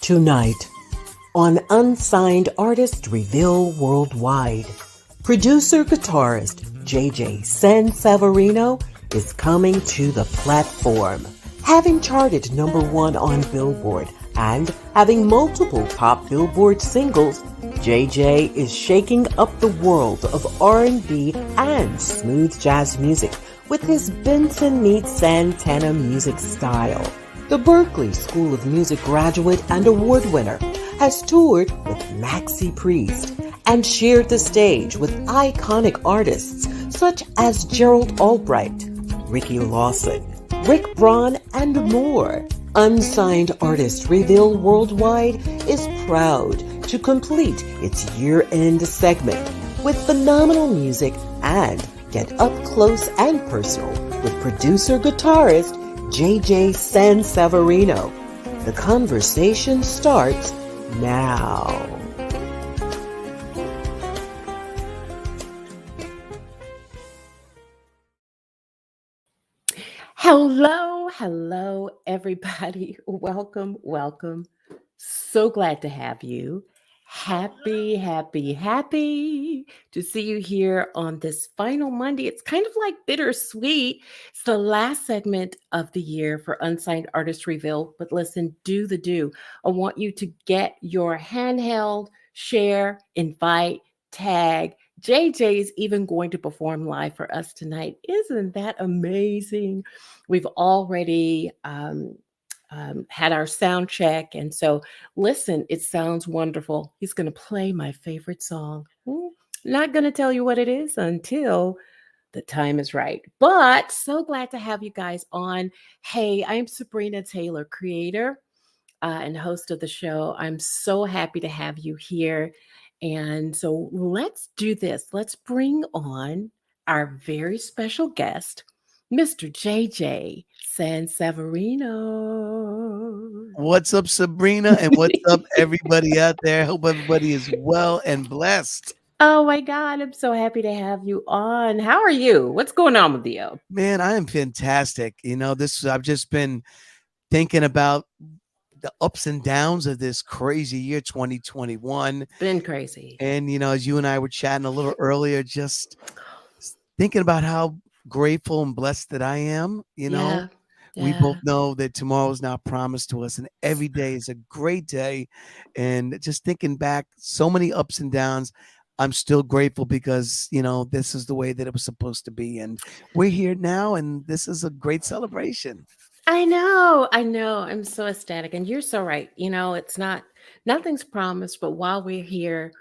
Tonight on Unsigned Artist Reveal Worldwide, producer guitarist JJ Sansaverino is coming to the platform. Having charted #1 on Billboard and having multiple top Billboard singles, JJ is shaking up the world of R&B and smooth jazz music with his Benson meets Santana music style. The Berklee School of Music graduate and award winner has toured with Maxi Priest and shared the stage with iconic artists such as Gerald Albright, Ricky Lawson, Rick Braun, and more. Unsigned Artist Reveal Worldwide is proud to complete its year-end segment with phenomenal music and get up close and personal with producer guitarist JJ Sansaverino. The conversation starts now. Hello, everybody. Welcome. So glad to have you. Happy to see you here on this final Monday. It's kind of like bittersweet. It's the last segment of the year for Unsigned Artist Reveal. But listen, do the do. I want you to get your handheld, share, invite, tag. JJ is even going to perform live for us tonight. Isn't that amazing? We've already had our sound check. And so, listen, it sounds wonderful. He's going to play my favorite song. Not going to tell you what it is until the time is right. But so glad to have you guys on. Hey, I'm Sabrina Taylor, creator and host of the show. I'm so happy to have you here. And so let's do this. Let's bring on our very special guest, Mr. JJ Sansaverino. What's up, Sabrina? And what's up, everybody out there? Hope everybody is well and blessed. Oh my God, I'm so happy to have you on. How are you? What's going on with you? Man, I am fantastic. I've just been thinking about the ups and downs of this crazy year, 2021. Been crazy. And, as you and I were chatting a little earlier, just thinking about how grateful and blessed that I am, Yeah. We both know that tomorrow is not promised to us, and every day is a great day. And just thinking back, so many ups and downs, I'm still grateful because, this is the way that it was supposed to be. And we're here now, and this is a great celebration. I know. I'm so ecstatic. And you're so right. Nothing's promised, but while we're here,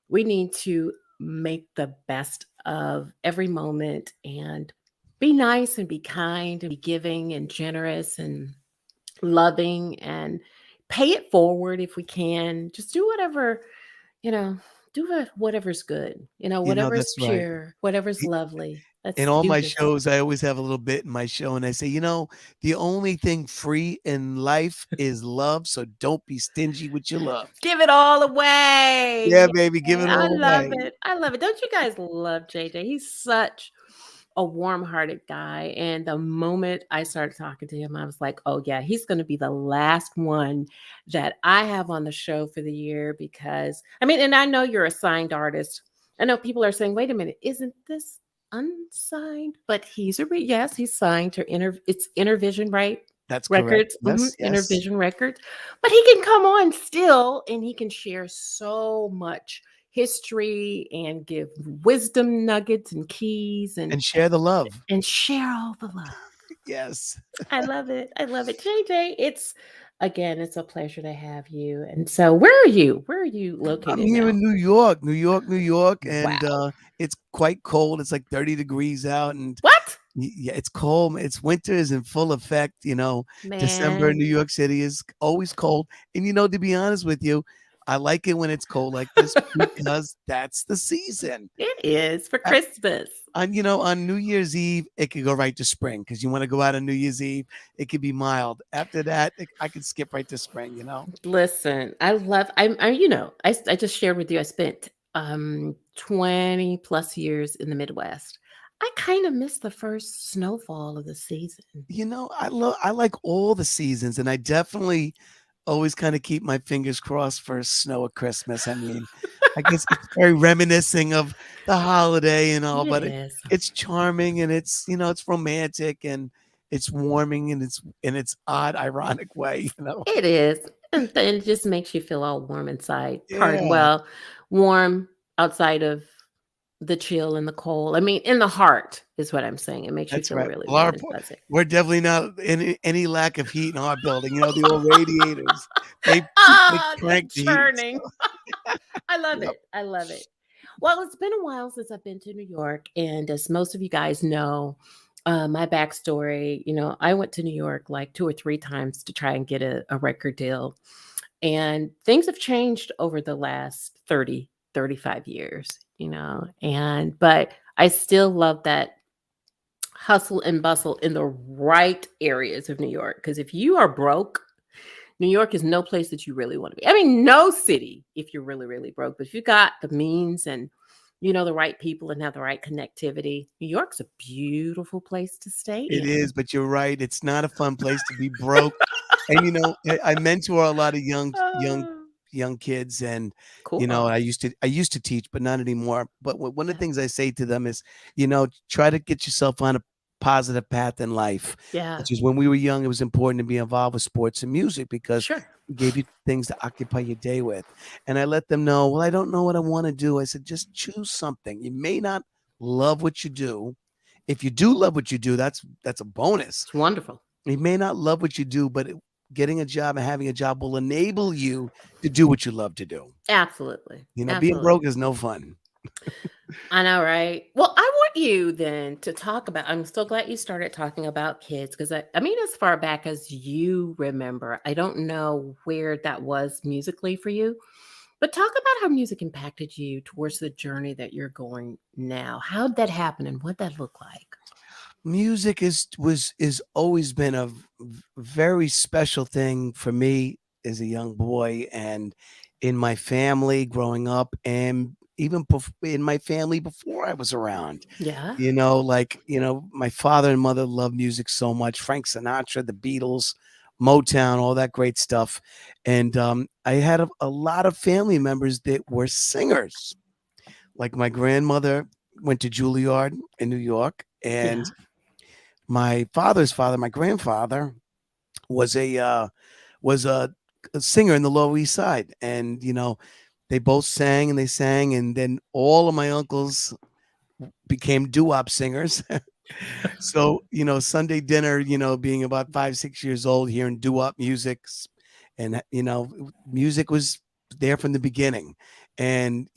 we need to make the best of every moment and be nice and be kind and be giving and generous and loving and pay it forward if we can. Just do whatever, whatever's good, whatever's That's right. pure, whatever's lovely. In all my shows, I always have a little bit in my show, and I say, the only thing free in life is love, so don't be stingy with your love. Give it all away. Yeah, baby, give it all away. I love it. Don't you guys love JJ? He's such a warm-hearted guy, and the moment I started talking to him, I was like, oh yeah, he's going to be the last one that I have on the show for the year because, and I know you're a signed artist. I know people are saying, wait a minute, isn't this unsigned? But he's signed to it's Intervision, right? That's Records, correct. Yes. Intervision Records. But he can come on still and he can share so much history and give wisdom nuggets and keys and share the love. And share all the love. Yes. I love it. JJ, it's a pleasure to have you. And so where are you? Where are you located? I'm here now? in New York. And wow. It's quite cold. It's like 30 degrees out. And what? Yeah, it's cold. It's winter is in full effect. Man. December in New York City is always cold. And to be honest with you, I like it when it's cold like this because that's the season. It is for Christmas. On New Year's Eve, it could go right to spring because you want to go out on New Year's Eve. It could be mild. After that, I could skip right to spring. Listen, I just shared with you. I spent 20 plus years in the Midwest. I kind of missed the first snowfall of the season. I like all the seasons, and I definitely always kind of keep my fingers crossed for snow at Christmas. I mean, I guess it's very reminiscing of the holiday and all, It but is. it's charming and it's it's romantic and it's warming and it's in its odd, ironic way. It is. And then it just makes you feel all warm inside. Pardon, Yeah, well, warm outside of the chill and the cold. I mean, in the heart is what I'm saying. It makes you that's feel right. really Well, warm and fuzzy. we're definitely not in any lack of heat in our building. The old radiators, they Ah, the crank the heat. churning. I love Yep. it. I love it. Well, it's been a while since I've been to New York. And as most of you guys know, my backstory, I went to New York like 2 or 3 times to try and get a record deal. And things have changed over the last 30, 35 years, but I still love that hustle and bustle in the right areas of New York. Because if you are broke, New York is no place that you really want to be. I mean, no city if you're really, really broke. But if you got the means and the right people and have the right connectivity, New York's a beautiful place to stay It in. is, but you're right. It's not a fun place to be broke. And I mentor a lot of Oh, young kids, and cool. I used to teach, but not anymore. But one of the things I say to them is, try to get yourself on a positive path in life. Yeah, Which is when we were young, it was important to be involved with sports and music because sure. it gave you things to occupy your day with. And I let them know, well, I don't know what I want to do. I said, just choose something. You may not love what you do. If you do love what you do, that's a bonus. It's wonderful. You may not love what you do, but getting a job and having a job will enable you to do what you love to do. Absolutely. Being Absolutely. broke is no fun. I know, right? Well, I want you then to talk about. I'm so glad you started talking about kids because I mean, as far back as you remember, I don't know where that was musically for you, but talk about how music impacted you towards the journey that you're going now. How'd that happen and what that look like? Music is always been a very special thing for me as a young boy and in my family growing up and even in my family before I was around. Yeah. My father and mother loved music so much. Frank Sinatra, the Beatles, Motown, all that great stuff. And I had a lot of family members that were singers. Like my grandmother went to Juilliard in New York, and Yeah. my father's father, my grandfather, was a singer in the Lower East Side, and they both sang and they sang, and then all of my uncles became doo-wop singers. So, Sunday dinner, being about 5, 6 years old, hearing doo-wop music, and music was there from the beginning, and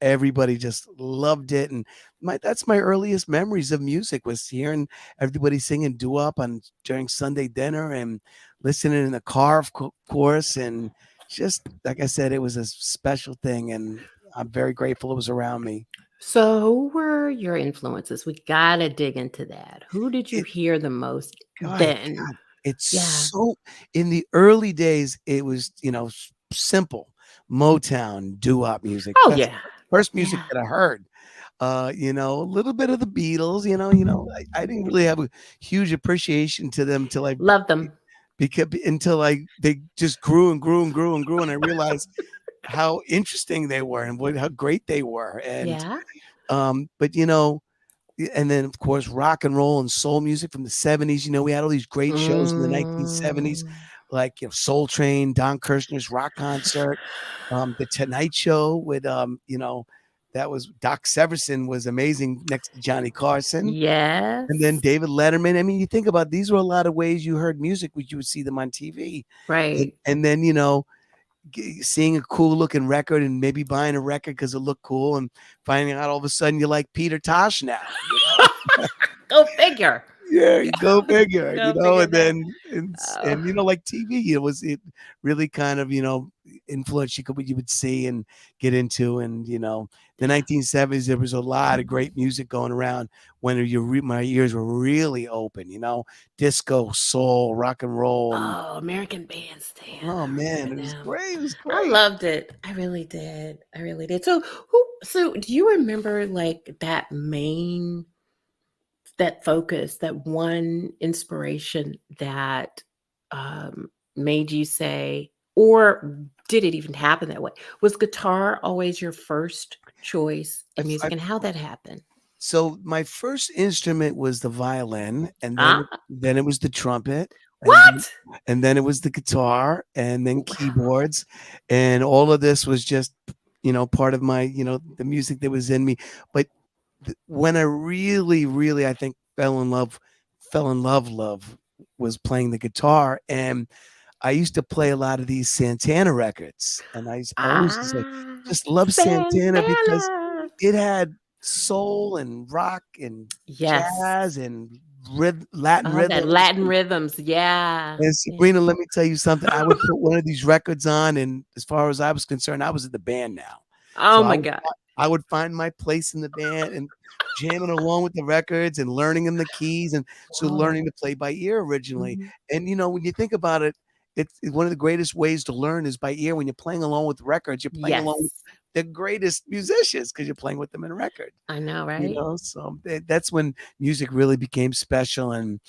everybody just loved it. And that's my earliest memories of music was hearing everybody singing doo-wop on during Sunday dinner and listening in the car, of course, and just like I said, it was a special thing, and I'm very grateful it was around me. So, who were your influences? We gotta dig into that. Who did you It hear the most God, then? God, it's Yeah. so in the early days, it was, simple Motown, doo-wop music. Oh That's yeah. the first music Yeah. that I heard. A little bit of the Beatles, I didn't really have a huge appreciation to them till I Love them. because until they just grew and grew and grew and grew, and I realized how interesting they were and how great they were. And Yeah. but and then of course rock and roll and soul music from the 70s. We had all these great shows in the 1970s, Mm. like Soul Train, Don Kirshner's rock concert, the Tonight Show with that was Doc Severinsen was amazing next to Johnny Carson. And then Yes. David Letterman. I mean, you think about these were a lot of ways you heard music, which you would see them on TV. And, Right. and then, seeing a cool looking record and maybe buying a record because it looked cool and finding out all of a sudden you like Peter Tosh now. Go figure. Yeah, go figure, Go figure and that. then Oh. like TV, it really kind of influenced you what you would see and get into, and the Yeah. 1970s there was a lot of great music going around when my ears were really open, disco, soul, rock and roll, and Oh, American Bandstand. oh I man, remember it was them. great, it was I great. loved it. I really did. I really did. So do you remember like that focus, that one inspiration that made you say, or did it even happen that way? Was guitar always your first choice in music, and how that happened? So my first instrument was the violin, and then Ah, then it was the trumpet, and then what? and then it was the guitar, and then Wow. keyboards, and all of this was just, part of my, the music that was in me. But when I really, really, I think fell in love was playing the guitar, and I used to play a lot of these Santana records, and I always just say, Ah, just love Santana because Santana. it had soul and rock and Yes. jazz and Latin Oh, that rhythms. Latin rhythms. Yeah. And Yeah. Sabrina, let me tell you something. I would put one of these records on, and as far as I was concerned, I was in the band now. Oh So my God. I would find my place in the band and jamming along with the records and learning them the keys, and so learning Whoa. to play by ear originally. Mhm. And when you think about it, it's one of the greatest ways to learn is by ear. When you're playing along with records, you're playing along with Yes. the greatest musicians because you're playing with them in a record. I know, right? So that's when music really became special, and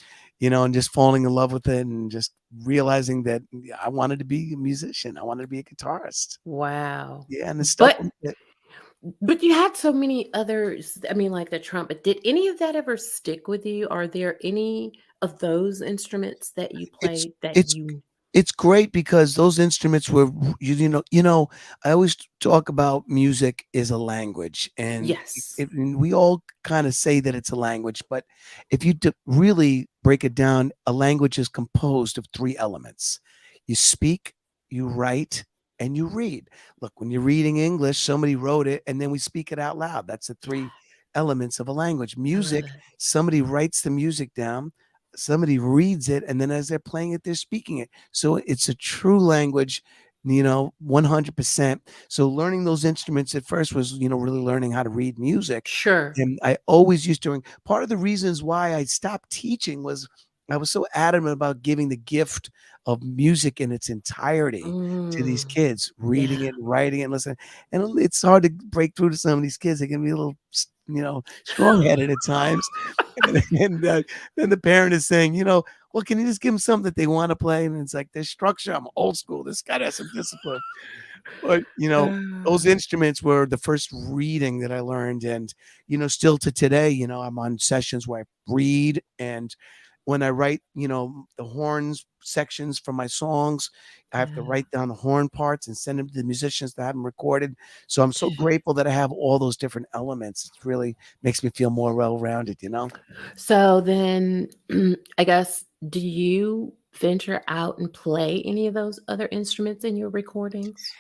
just falling in love with it, and just realizing that I wanted to be a musician. I wanted to be a guitarist. Wow. Yeah, and it stuck But with it. but you had so many others. I mean, like the trumpet. Did any of that ever stick with you? Are there any of those instruments that you It's played that it's you it's great because those instruments were I always talk about music is a language, and Yes. and we all kind of say that it's a language, but if you really break it down, a language is composed of three elements: you speak, you write, and you read. Look, when you're reading English, somebody wrote it, and then we speak it out loud. That's the three elements of a language. I love Music, it. somebody writes the music down, somebody reads it, and then as they're playing it, they're speaking it. So it's a true language, 100%. So learning those instruments at first was, really learning how to read music. Sure. And I always used to, part of the reasons why I stopped teaching was I was so adamant about giving the gift of music in its entirety to these Mm, kids, reading yeah. it, writing it, listening. And it's hard to break through to some of these kids. They can be a little, strong-headed at times. And then the parent is saying, well, can you just give them something that they want to play? And it's like there's structure. I'm old school. This guy has some discipline. But those Ah, instruments were the first reading that I learned, and still to today, I'm on sessions where I read, and when I write, the horns sections for my songs, I have to yeah. write down the horn parts and send them to the musicians that have them recorded. So I'm so grateful that I have all those different elements. It really makes me feel more well-rounded. So then, I guess, do you venture out and play any of those other instruments in your recordings?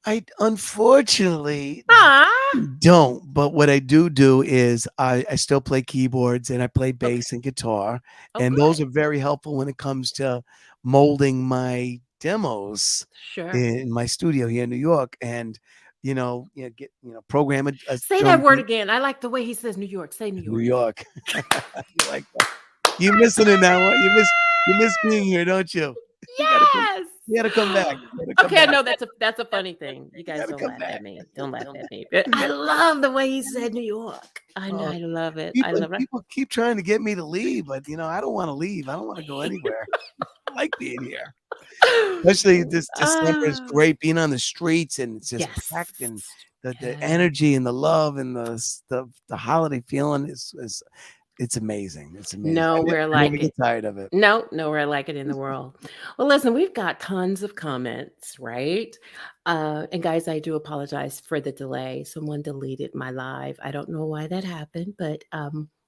I unfortunately Ah, don't, but what I do is I still play keyboards, and I play okay. bass and guitar, Oh, and those good. are very helpful when it comes to molding my demos Sure. in my studio here in New York, and program a Say that drum word beat. again. I like the way he says New York. Say New New York. York. You like that? You missing it now, huh? You miss being here, don't you? You gotta come Yes. you gotta come back. You gotta come Okay, I back. know that's a funny thing. You You guys gotta don't come laugh at back. me. Don't laugh at me. But I love the way he said New York. I know. Oh, I love it. I people love it. people keep trying to get me to leave, but I don't wanna leave. I don't wanna go anywhere. I like being here. Especially this December is Ah, great being on the streets, and it's just yes. packed, and the Yeah. energy and the love and the holiday feeling is it's amazing. It's amazing. Nowhere I never like get it. tired of it. No, nowhere like it in the world. Well, listen, we've got tons of comments, right? And guys, I do apologize for the delay. Someone deleted my live. I don't know why that happened, but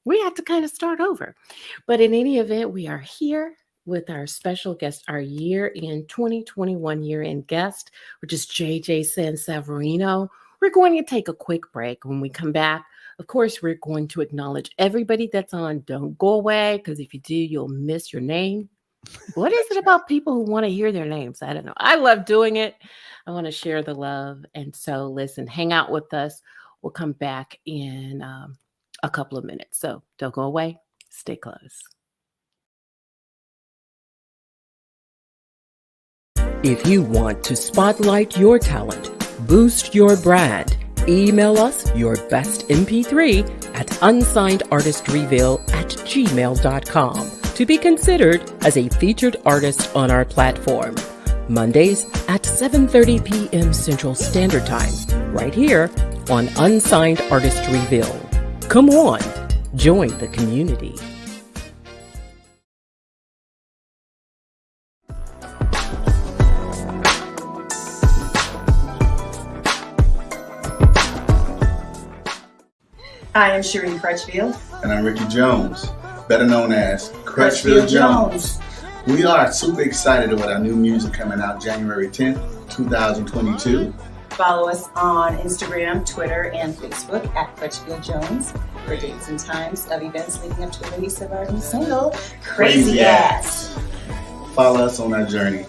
we have to kind of start over. But in any event, we are here with our special guest, our year in 2021 year end guest, which is JJ Sansaverino. We're going to take a quick break. When we come back, of course, we're going to acknowledge everybody that's on. Don't go away, because if you do, you'll miss your name. What is it That's right. about people who want to hear their names? I don't know. I love doing it. I want to share the love. And so, listen, hang out with us. We'll come back in a couple of minutes. So don't go away. Stay close. If you want to spotlight your talent, boost your brand, email us your best MP3 at unsignedartistreveal@gmail.com to be considered as a featured artist on our platform. Mondays at 7:30 p.m. Central Standard Time, right here on Unsigned Artist Reveal. Come on, join the community. I am Shereen Crutchfield. And I'm Ricky Jones, better known as Crutchfield Jones. We are super excited about our new music coming out January 10th, 2022. Follow us on Instagram, Twitter, and Facebook at Crutchfield Jones for dates and times of events leading up to the release of our new single, Crazy Ass. Follow us on our journey,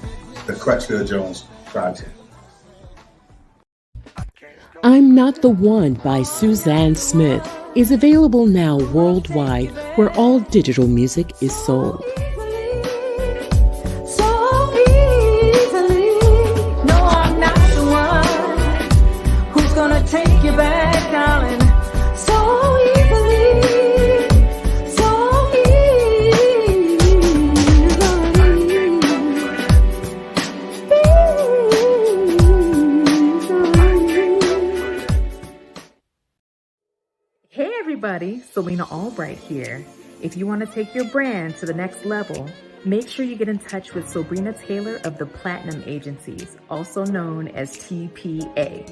the Crutchfield Jones Project. I'm Not the One by Suzanne Smith is available now worldwide where all digital music is sold. So easily, no, I'm not the one who's gonna take you back, darling. So easily, so Hey everybody, Selena Albright here. If you want to take your brand to the next level, make sure you get in touch with Sabrina Taylor of the Platinum Agencies, also known as TPA.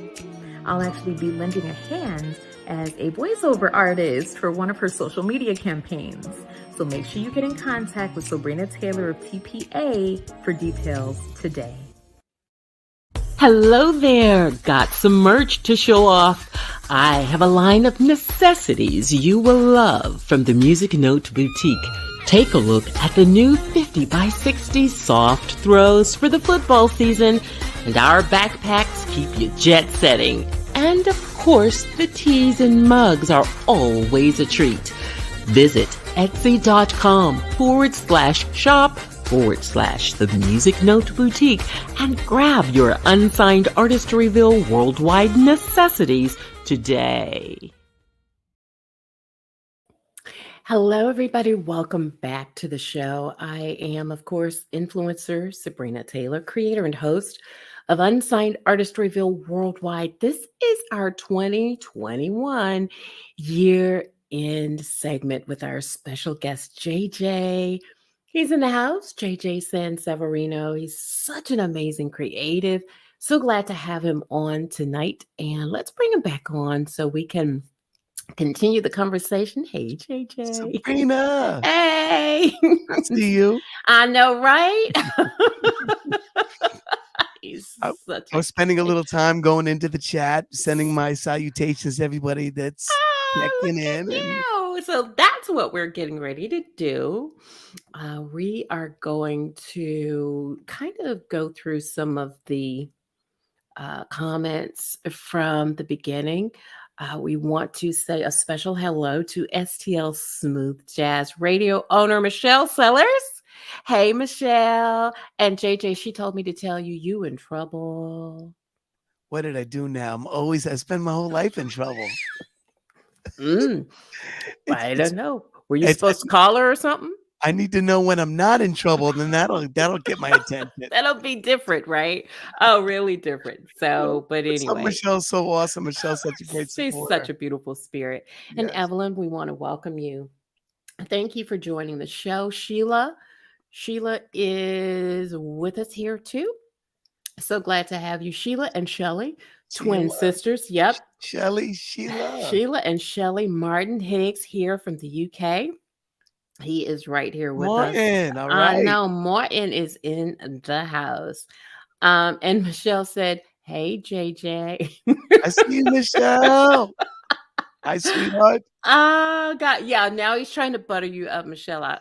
I'll actually be lending a hand as a voiceover artist for one of her social media campaigns. So make sure you get in contact with Sabrina Taylor of TPA for details today. Hello there. Got some merch to show off. I have a line of necessities you will love from the Music Note Boutique. Take a look at the new 50 by 60 soft throws for the football season, and our backpacks keep you jet setting. And of course, the teas and mugs are always a treat. Visit etsy.com/shop/the Music Note Boutique and grab your Unsigned Artist Reveal worldwide necessities today. Hello, everybody. Welcome back to the show. I am, of course, influencer Sabrina Taylor, creator and host of Unsigned Artist Reveal Worldwide. This is our 2021 year-end segment with our special guest, JJ. He's in the house, JJ Sansaverino. He's such an amazing creative. So glad to have him on tonight. And let's bring him back on so we can continue the conversation. Hey, JJ. Sabrina. Hey. I see you. I know, right? He's I such was spending a little time going into the chat, sending my salutations to everybody that's checking in. So that's what we're getting ready to do. We are going to kind of go through some of the comments from the beginning. We want to say a special hello to STL Smooth Jazz Radio owner Michelle Sellers. Hey, Michelle. And JJ, she told me to tell you, you in trouble. What did I do now? I spend my whole life in trouble. I don't know. Were you supposed to call her or something? I need to know when I'm not in trouble, then that'll get my attention. That'll be different, right? Oh, really different. So, but anyway. Michelle's so awesome. Michelle's such a great supporter. She's such a beautiful spirit. Yes. And Evelyn, we want to welcome you. Thank you for joining the show. Sheila is with us here too. So glad to have you, Sheila and Shelly, twin sisters. Yep. Sheila and Shelly. Martin Higgs here from the UK. He is right here with us. All right. I know Martin is in the house. And Michelle said, "Hey, JJ." I see you, Michelle. Hi, sweetheart. Oh, God. Yeah, now he's trying to butter you up, Michelle.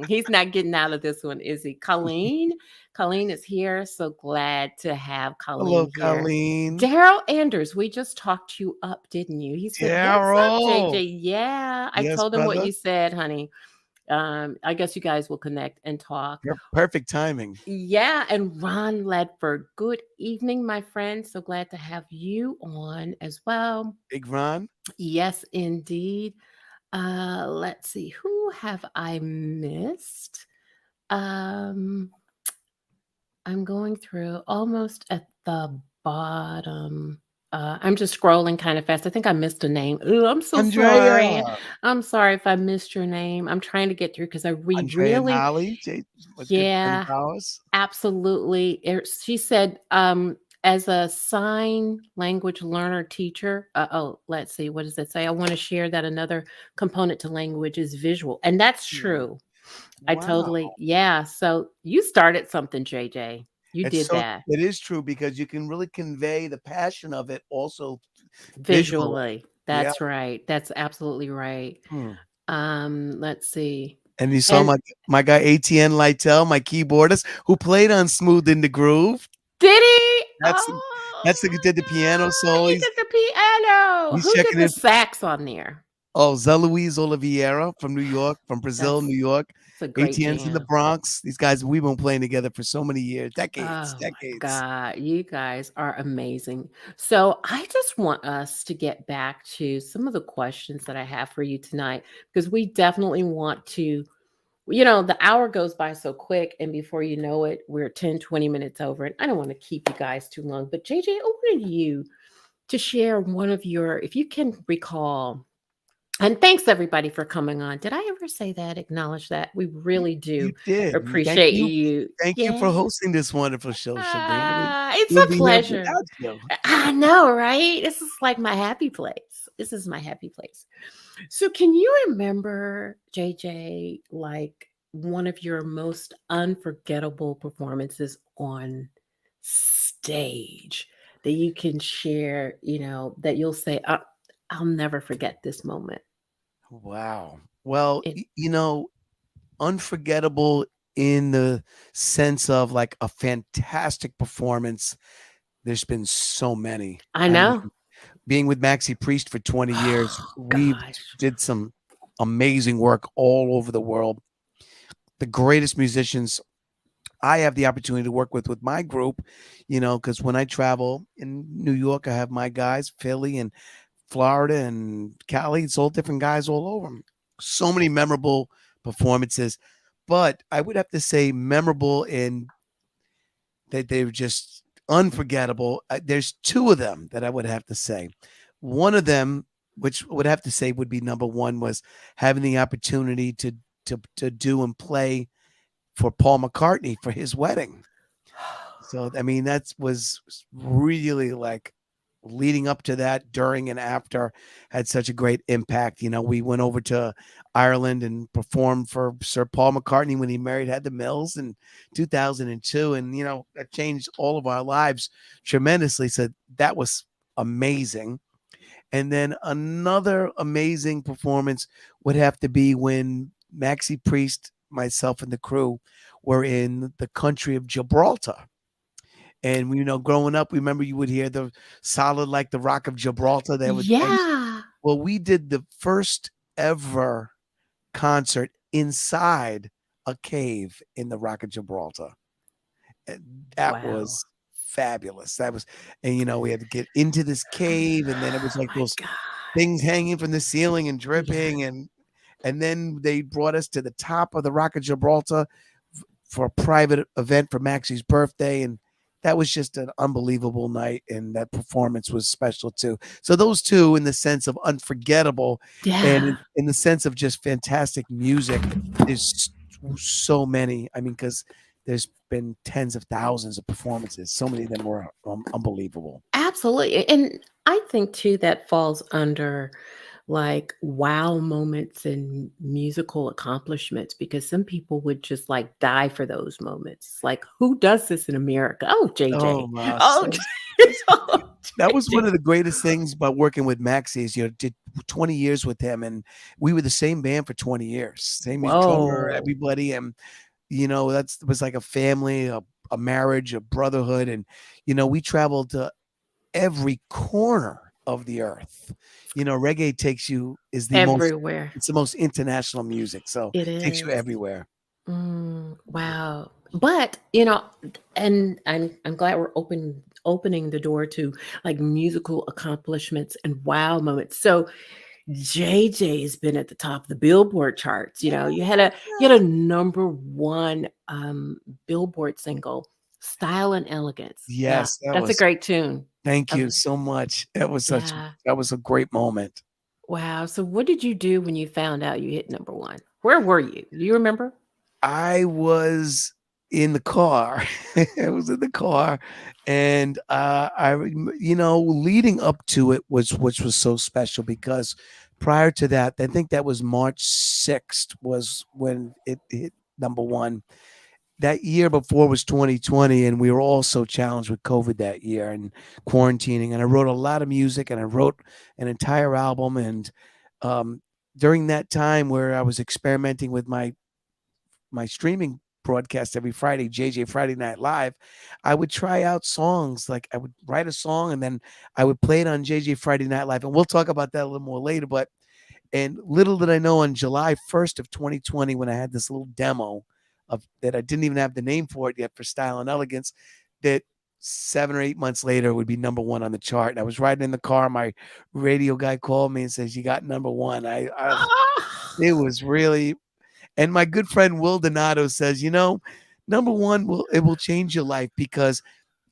He's not getting out of this one, is he? Colleen is here. So glad to have Colleen Hello, here. Colleen. Daryl Anders, we just talked you up, didn't you? He said, Daryl. "What's up, JJ?" Yeah, I told him what you said, honey. I guess you guys will connect and talk. Perfect timing. Yeah, and Ron Ledford. Good evening, my friend. So glad to have you on as well. Big Ron. Yes, indeed. Let's see. Who have I missed? I'm going through almost at the bottom. I'm just scrolling kind of fast. I think I missed a name. Ooh, I'm so Andrea, sorry. I'm sorry if I missed your name. I'm trying to get through because we Andrea really, Nolly, with good friend of yeah, ours. absolutely. She said, as a sign language learner teacher, let's see, what does it say? I want to share that another component to language is visual. And that's Yeah. true. I Wow. totally, yeah. So you started something, JJ. You did that It is true because you can really convey the passion of it also visually. visually. Yeah. That's right. That's absolutely right. Hmm. Let's see. And you saw And my guy ATN Lytle, my keyboardist, who played on Smooth in the Groove. did he? That's Oh the who did the my piano God. solo. He did the piano. He's Who did checking the in. sax on there? Oh, Zé Luis Oliveira from New York, from Brazil, That's New York. it's a great ATN's in the jam. Bronx. These guys, we've been playing together for so many years, Oh my decades. God, you guys are amazing. So, I just want us to get back to some of the questions that I have for you tonight because we definitely want to, the hour goes by so quick, and before you know it, we're 10, 20 minutes over. And I don't want to keep you guys too long. But, JJ, I wanted you to share one of your, if you can recall, and thanks everybody for coming on. Did I ever say that? Acknowledge that? We really You do did. appreciate you. Thank you for Yeah. hosting this wonderful show, Sabrina. We It's wouldn't a be here pleasure. without you. I know, right? This is like my happy place. This is my happy place. So, can you remember, JJ, like one of your most unforgettable performances on stage that you can share, that you'll say, I'll never forget this moment? Wow. Well, It, unforgettable in the sense of like a fantastic performance. There's been so many. I I mean, know. being with Maxi Priest for 20 years, Oh, we gosh. did some amazing work all over the world. The greatest musicians I have the opportunity to work with my group, because when I travel in New York, I have my guys, Philly and Florida and Cali. It's all different guys all over. So many memorable performances, but I would have to say memorable in that they were just unforgettable. There's two of them that I would have to say. One of them, which I would have to say would be number one, was having the opportunity to do and play for Paul McCartney for his wedding. So I mean, that was really like leading up to that, during and after, had such a great impact. We went over to Ireland and performed for Sir Paul McCartney when he married Heather Mills in 2002. And, that changed all of our lives tremendously. So that was amazing. And then another amazing performance would have to be when Maxi Priest, myself, and the crew were in the country of Gibraltar. And growing up, remember you would hear the solid like the Rock of Gibraltar. Yeah. Well, we did the first ever concert inside a cave in the Rock of Gibraltar. And that Wow. was fabulous. And we had to get into this cave, and then it was Oh like my those God. things hanging from the ceiling and dripping, Yeah. and then they brought us to the top of the Rock of Gibraltar for a private event for Maxi's birthday, and that was just an unbelievable night, and that performance was special too. So those two, in the sense of unforgettable, and Yeah. in the sense of just fantastic music, there's so many. I mean, because there's been tens of thousands of performances. So many of them were unbelievable. Absolutely. And I think too that falls under like wow moments and musical accomplishments because some people would just like die for those moments. Like, who does this in America? Oh, Oh, JJ. wow. Oh, oh That was one JJ. of the greatest things about working with Maxi is, did 20 years with him, and we were the same band for 20 years, same as drummer, Whoa. everybody. And, that was like a family, a marriage, a brotherhood. And, we traveled to every corner of the earth. Reggae Everywhere. it's the most international music. So It it takes you is. everywhere. Wow. But, and I'm glad we're opening the door to like musical accomplishments and wow moments. So JJ has been at the top of the Billboard charts. You had a number one Billboard single, Style and Elegance. Yeah, Yes, that that's a was. great tune. Thank I you l so much. Yeah. That was a great moment. Wow. So what did you do when you found out you hit number 1? Where were you? Do you remember? I was in the car. I was in the car, and leading up to it was which was so special because prior to that, I think that was March 6th was when it hit number one. That year before was 2020, and we were all so challenged with COVID that year and quarantining. And I wrote a lot of music, and I wrote an entire album. And um, during that time where I was experimenting with my streaming broadcast every Friday, JJ Friday Night Live, I would try out songs. Like I would write a song and then I would play it on JJ Friday Night Live. And we'll talk about that a little more later. But and little did I know on July 1st of 2020, when I had this little demo of that I didn't even have the name for it yet for Style and Elegance, that 7 or 8 months later it would be number one on the chart. And I was riding in the car. My radio guy called me and says, "You got number one." It was really, and my good friend Will Donato says, number one will change your life because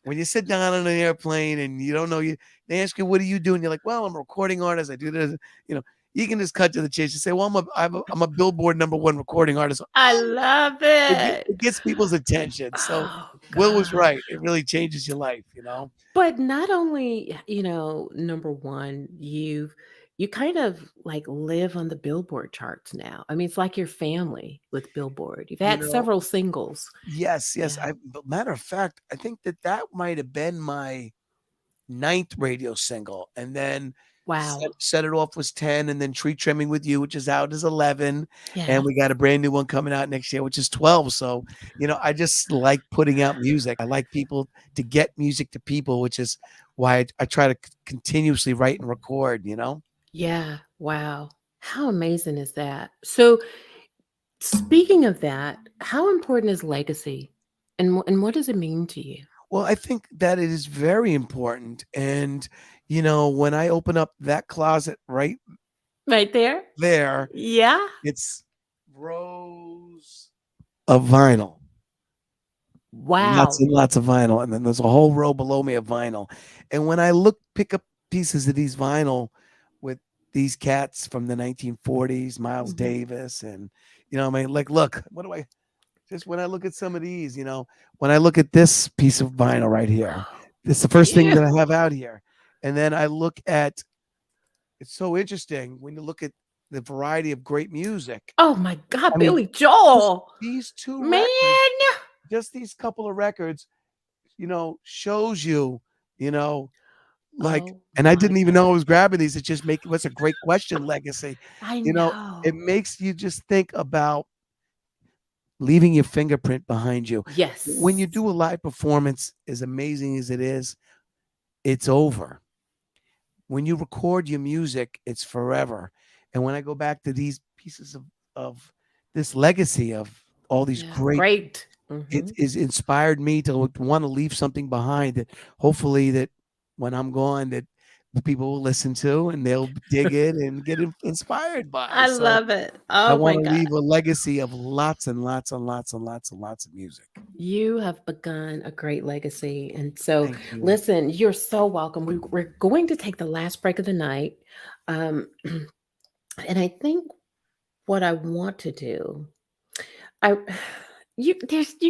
when you sit down on an airplane and you don't know they ask you, "What do you do?" And you're like, "Well, I'm a recording artist. I do this." You know, you can just cut to the chase and say, "Well, I'm a Billboard number one recording artist." I love it. It gets people's attention. So Oh Will was god. right. It really changes your life. But not only, number 1, you kind of like live on the Billboard charts now. I mean, it's like your family with Billboard. You've You had know, several singles. yes, yes. Yeah. But matter of fact, I think that might have been my ninth radio single, and then Wow. set it off was 10, and then Tree Trimming with You, which is out, is 11, Yeah. and we got a brand new one coming out next year, which is 12. So I just like putting out music. I like people to get music to people, which is why I try to continuously write and record. Yeah. Wow. How amazing is that? So, speaking of that, how important is legacy? And what does it mean to you? Well, I think that it is very important, and when I open up that closet right Right there? there, Yeah. it's rows of vinyl. Lots Wow. and lots of vinyl, and then there's a whole row below me of vinyl. And when I pick up pieces of these vinyl with these cats from the 1940s, Miles Mhm. Davis, and I mean, like, look, what do I just when I look at some of these, when I look at this piece of vinyl right here, it's the first thing Yeah. that I have out here, and then I look at. It's so interesting when you look at the variety of great music. Oh my God, I mean, Billy Joel. these two Man. records, just these couple of records, shows you know, like, Oh and I my didn't even know I God. was grabbing these. It just what's a great question, legacy. I You know, it know. makes you just think about leaving your fingerprint behind you. When you Yes. do a live performance, as amazing as it is, it's over. When you record your music, it's forever. And when I go back to these pieces of this legacy of all these Yeah. great, Great. it Mhm. is inspired me to want to leave something behind that hopefully that when I'm gone that people will listen to and they'll dig it and get inspired by. I So love it. I Oh my want to God. leave a legacy of lots and lots and lots and lots and lots of music. You have begun a great legacy. And so, Thank you. listen, you're so welcome. We're going to take the last break of the night. Um, and I think what I want to do, I you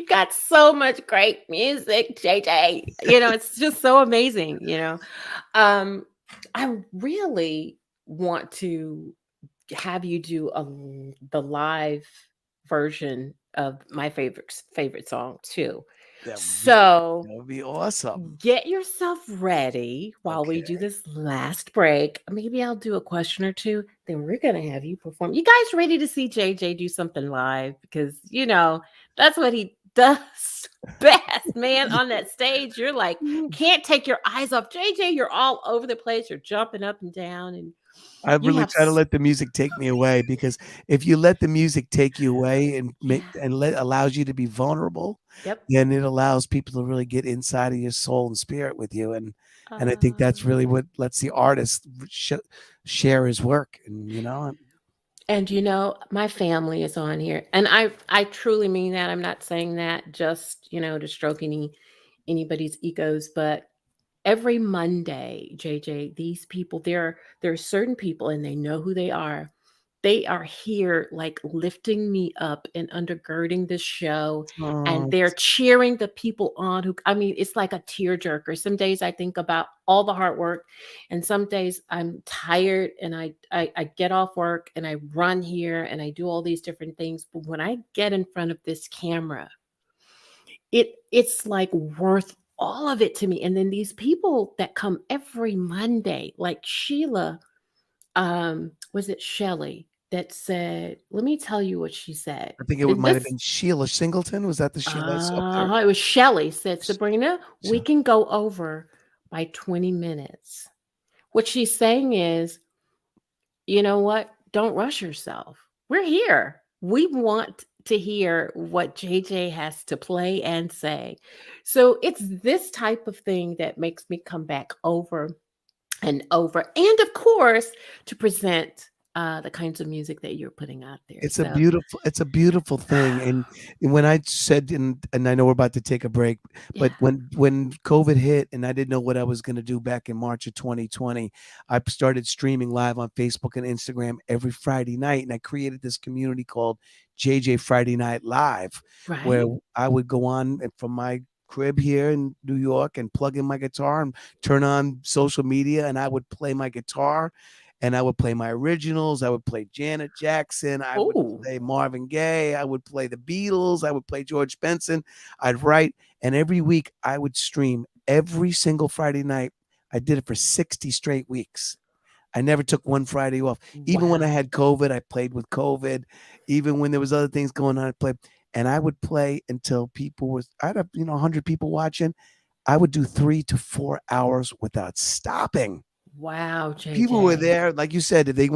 got so much great music, JJ. It's just so amazing. Um, I really want to have you do the live version of my favorite song too. So That would be awesome. get yourself ready while we Okay. do this last break. Maybe I'll do a question or two. Then we're gonna have you perform. You guys ready to see JJ do something live? Because that's what he does best, man. On that stage, you're like can't take your eyes off JJ. You're all over the place. You're jumping up and down, and I you really have try to let the music take me away because if you let the music take you away and yeah. allows you to be vulnerable, Yep. then it allows people to really get inside of your soul and spirit with you, and I think that's Uh, really what lets the artist share his work, and And my family is on here, and I truly mean that. I'm not saying that just to stroke anybody's egos, but every Monday, JJ, these people, there are certain people, and they know who they are. They are here, like lifting me up and undergirding this show, and Oh, they're cheering the people on. Who, I mean, it's like a tearjerker. Some days I think about all the hard work, and some days I'm tired, and I get off work and I run here and I do all these different things. But when I get in front of this camera, it's like worth all of it to me. And then these people that come every Monday, like Sheila, was it Shelley that said, let me tell you what she said. I think it might have been Sheila Singleton. Was that the Sheila up there? It was Shelley said, Sabrina, we can go over by 20 minutes. What she's saying is, you know what? Don't rush yourself. We're here. We want to hear what JJ has to play and say. So it's this type of thing that makes me come back over and over. And of course, to present the kinds of music that you're putting out there. It's a beautiful thing. And when I said, and I know we're about to take a break, but when COVID hit and I didn't know what I was going to do back in March of 2020, I started streaming live on Facebook and Instagram every Friday night. And I created this community called JJ Friday Night Live, where I would go on from my crib here in New York and plug in my guitar and turn on social media, and I would play my guitar. And I would play my originals. I would play Janet Jackson. I would play Marvin Gaye. I would play the Beatles. I would play George Benson. I'd write. And every week I would stream every single Friday night. I did it for 60 straight weeks. I never took one Friday off. Even when I had COVID, I played with COVID. Even when there was other things going on, I played. And I would play until I'd have 100 people watching. I would do 3 to 4 hours without stopping. Wow, JJ. People were there, like you said. If they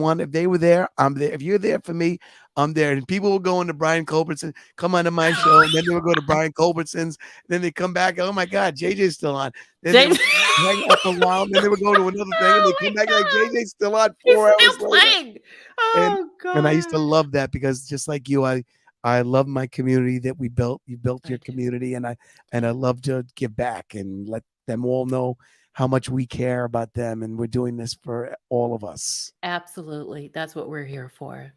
were there, I'm there. If you're there for me, I'm there. And people will go into Brian Culbertson, come onto my show, and then they will go to Brian Culbertson's. Then they come back. Oh my God, JJ's still on. Then they would hang up a while. Then they would go to another thing, and they come back like JJ's still on 4 hours later. Oh God. And I used to love that because just like you, I love my community that we built. You built your community, and I love to give back and let them all know how much we care about them, and we're doing this for all of us. Absolutely. That's what we're here for.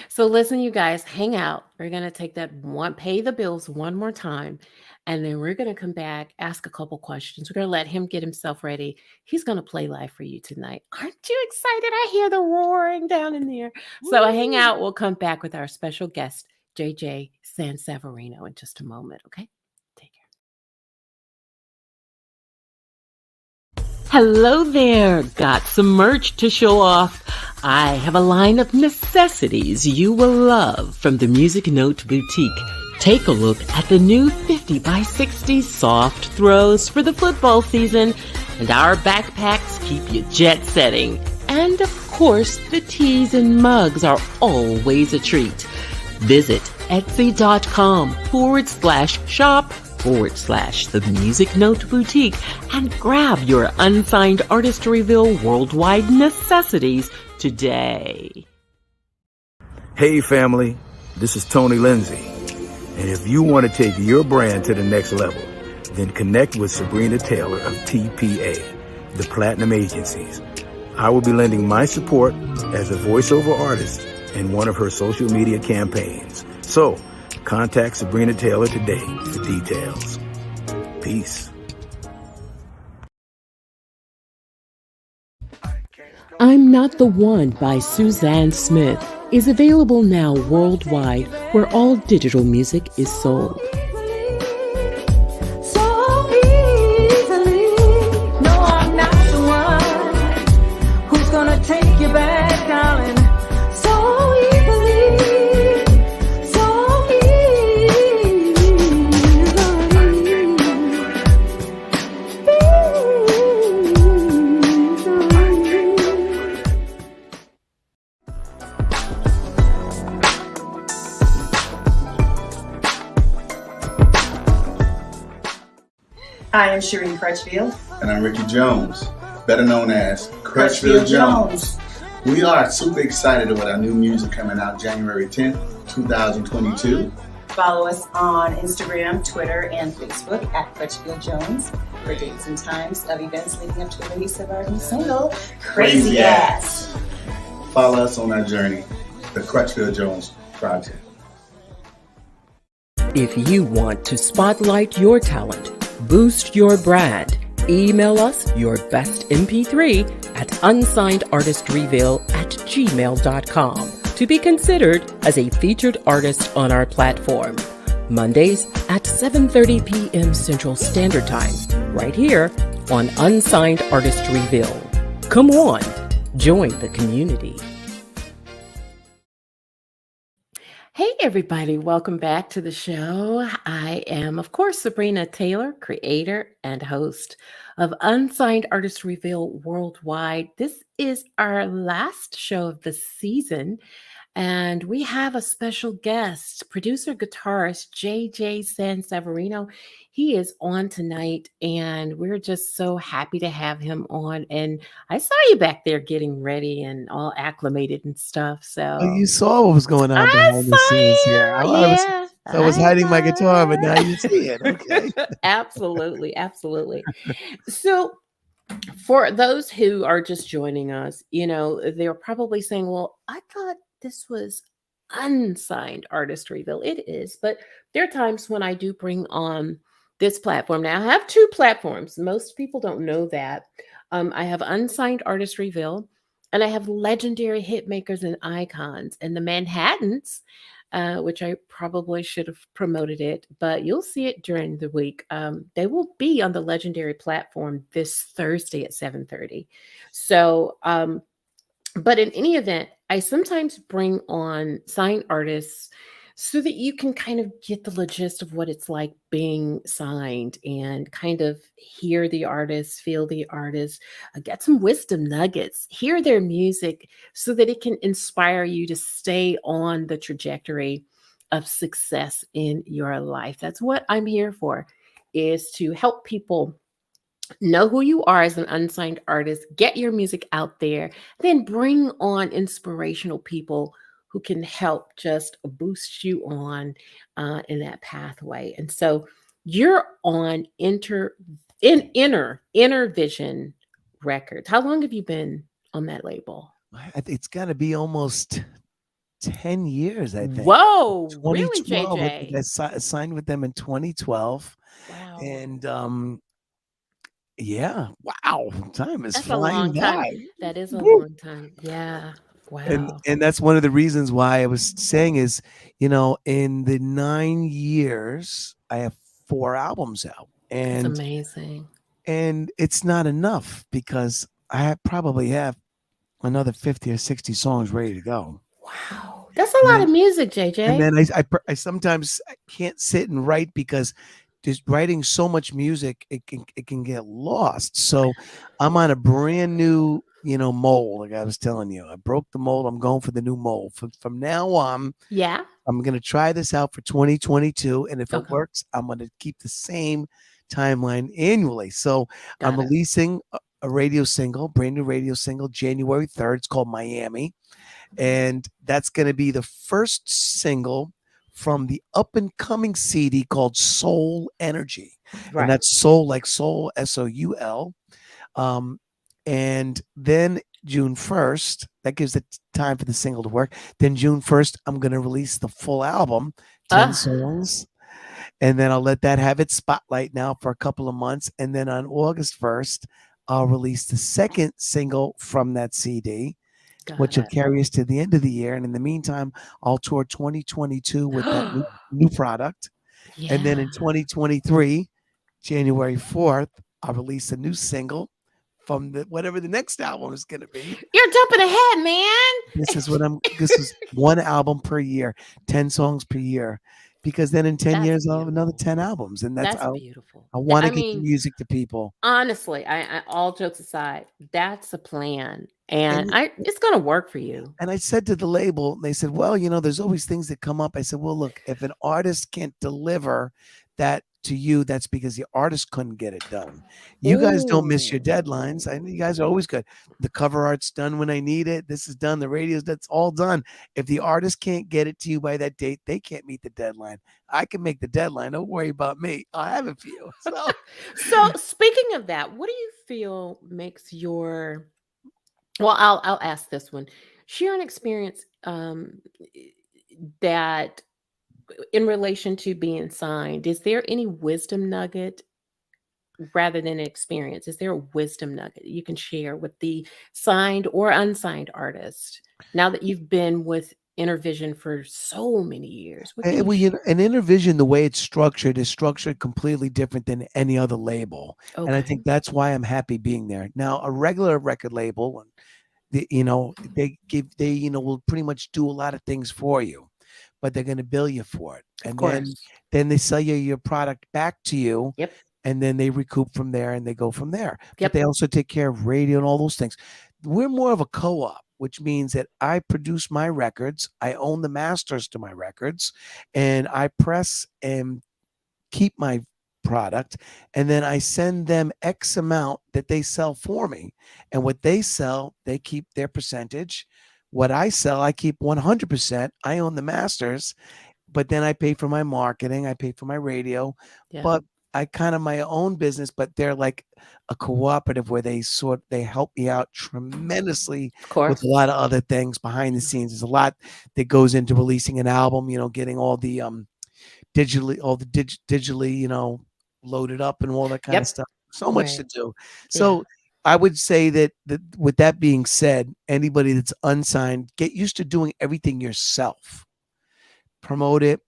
So listen, you guys, hang out. We're going to take that pay the bills one more time, and then we're going to come back, ask a couple questions. We're going to let him get himself ready. He's going to play live for you tonight. Aren't you excited? I hear the roaring down in there. So hang out. We'll come back with our special guest, JJ Sansaverino, in just a moment. Okay. Hello there. Got some merch to show off. I have a line of necessities you will love from the Music Note Boutique. Take a look at the new 50 by 60 soft throws for the football season, and our backpacks keep you jet setting. And of course, the teas and mugs are always a treat. Visit etsy.com/shop/The Music Note Boutique and grab your Unsigned Artist Reveal Worldwide necessities today. Hey family, this is Tony Lindsay. And if you want to take your brand to the next level, then connect with Sabrina Taylor of TPA, the Platinum Agencies. I will be lending my support as a voiceover artist in one of her social media campaigns. So, contact Sabrina Taylor today for details. Peace. I'm Not the One by Suzanne Smith is available now worldwide where all digital music is sold. So easily, no, I'm not the one who's gonna take you back, darling. So easily, so I am Shireen Crutchfield. And I'm Ricky Jones, better known as Crutchfield Jones. We are super excited about our new music coming out January 10th, 2022. Follow us on Instagram, Twitter, and Facebook at Crutchfield Jones for dates and times of events leading up to the release of our new single, Crazy Ass. Follow us on our journey, the Crutchfield Jones Project. If you want to spotlight your talent, boost your brand, email us your best MP3 at unsignedartistreveal@gmail.com to be considered as a featured artist on our platform. Mondays at 7:30 p.m. Central Standard Time, right here on Unsigned Artist Reveal. Come on, join the community. Hey, everybody. Welcome back to the show. I am, of course, Sabrina Taylor, creator and host of Unsigned Artist Reveal Worldwide. This is our last show of the season, and we have a special guest, producer guitarist JJ Sansaverino. He is on tonight, and we're just so happy to have him on. And I saw you back there getting ready and all acclimated and stuff. So Oh, you saw what was going on I behind the saw scenes you. here. I was I hiding my saw guitar, but it. now you see it. Okay. Absolutely, absolutely. So for those who are just joining us, they're probably saying, well, I thought this was Unsigned Artist Reveal. It is, but there are times when I do bring on this platform. Now, I have two platforms. Most people don't know that. I have Unsigned Artist Reveal, and I have Legendary Hitmakers and Icons. And the Manhattans, which I probably should have promoted it, but you'll see it during the week. They will be on the Legendary platform this Thursday at 7:30. So, but in any event, I sometimes bring on signed artists so that you can kind of get the gist of what it's like being signed and kind of hear the artist, feel the artist, get some wisdom nuggets, hear their music so that it can inspire you to stay on the trajectory of success in your life. That's what I'm here for, is to help people know who you are as an unsigned artist, get your music out there, then bring on inspirational people who can help just boost you on in that pathway. And so you're on Inner Vision Records. How long have you been on that label? It's got to be almost 10 years, I think. Whoa, really, 2012. JJ? I signed with them in 2012. Wow. And yeah, wow, time is That's a flying long time. by. That is a Woo. long time. Yeah. Wow. And that's one of the reasons why I was saying is, in the 9 years, I have 4 albums out. That's And amazing. and it's not enough because I probably have another 50 or 60 songs ready to go. Wow. That's a lot of music, JJ. And then I sometimes can't sit and write because just writing so much music, it can get lost. So I'm on a brand new, mold. Like I was telling you, I broke the mold. I'm going for the new mold. From now on, Yeah. I'm going to try this out for 2022. And if it Okay. works, I'm going to keep the same timeline annually. So I'm Got it. releasing a radio single, brand new radio single, January 3rd. It's called Miami. And that's going to be the first single from the up and coming CD called Soul Energy. Right. And that's soul, like soul, SOUL. And then June 1st, that gives it time for the single to work. Then June 1st, I'm going to release the full album, 10 songs. And then I'll let that have its spotlight now for a couple of months. And then on August 1st, I'll release the second single from that CD, which will carry us to the end of the year. And in the meantime, I'll tour 2022 with that new product. Yeah. And then in 2023, January 4th, I'll release a new single from whatever the next album is going to be. You're jumping ahead, man. This is one album per year, 10 songs per year. Because then in 10 That's years, I'll have another beautiful. 10 albums. And that's beautiful. I want I to get the mean, music to people. Honestly, I all jokes aside, that's a plan. And it's going to work for you. And I said to the label, they said, well, there's always things that come up. I said, well, look, if an artist can't deliver, that to you, that's because the artist couldn't get it done. You guys don't miss your Ooh, deadlines. I know you guys are always good. The cover art's done when I need it. This is done. The radio's that's all done. If the artist can't get it to you by that date, they can't meet the deadline. I can make the deadline. Don't worry about me. I have it for you. So so speaking of that, what do you feel makes your well, I'll ask this one. Share an experience that in relation to being signed, is there any wisdom nugget rather than experience? Is there a wisdom nugget you can share with the signed or unsigned artist now that you've been with Intervision for so many years? What can you well, an Intervision, the way it's structured, is structured completely different than any other label, and I Okay. think that's why I'm happy being there. Now, a regular record label, they will pretty much do a lot of things for you, but they're going to bill you for it, Of and course. then they sell you your product back to you, Yep. and then they recoup from there and they go from there. But Yep. they also take care of radio and all those things. We're more of a co-op, which means that I produce my records, I own the masters to my records, and I press and keep my product, and then I send them X amount that they sell for me. And what they sell, they keep their percentage. What I sell, I keep 100%. I own the masters, but then I pay for my marketing, I pay for my radio, Yeah. but I kind of my own business, but they're like a cooperative where they help me out tremendously Of with a course. lot of other things behind the scenes. There's a lot that goes into releasing an album, getting all the digitally, loaded up and all that kind of Yep. stuff. So much to Right. do. Yeah. So I would say that with that being said, anybody that's unsigned, get used to doing everything yourself. Promote it.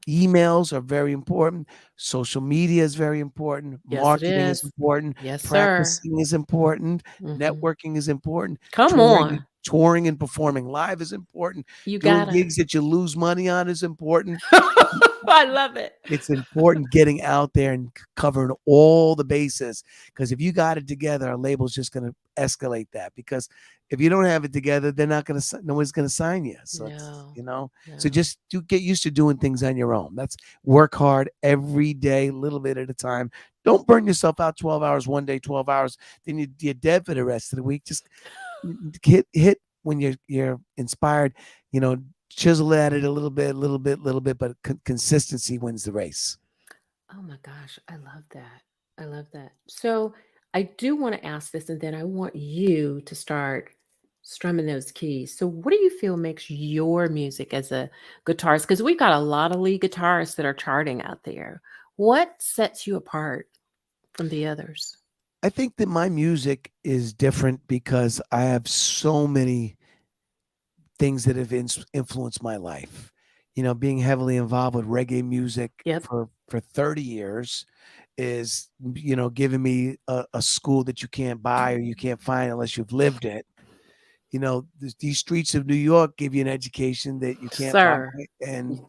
Emails are very important. Social media is very important. Yes, it Marketing is is. important. Yes, sir. Practicing is important. Hmm. Networking is important. Come Touring, on. touring and performing live is important. You Doing gotta. gigs that you lose money on is important. I love it. It's important getting out there and covering all the bases, because if you got it together, a label's just going to escalate that, because if you don't have it together, they're not going to, no one's going to sign you. So it's, No, so no. just get used to doing things on your own. That's work hard every day, a little bit at a time. Don't burn yourself out 12 hours one day, 12 hours, then you're dead for the rest of the week. Just hit when you're inspired, you know, chisel at it a little bit, but consistency wins the race. Oh my gosh, I love that. I love that. So I do want to ask this, and then I want you to start strumming those keys. So, what do you feel makes your music as a guitarist? Because we've got a lot of lead guitarists that are charting out there. What sets you apart from the others? I think that my music is different because I have so many things that have influenced my life. Being heavily involved with reggae music Yep. for 30 years is, giving me a school that you can't buy or you can't find unless you've lived it. These streets of New York give you an education that you can't buy. Sir. And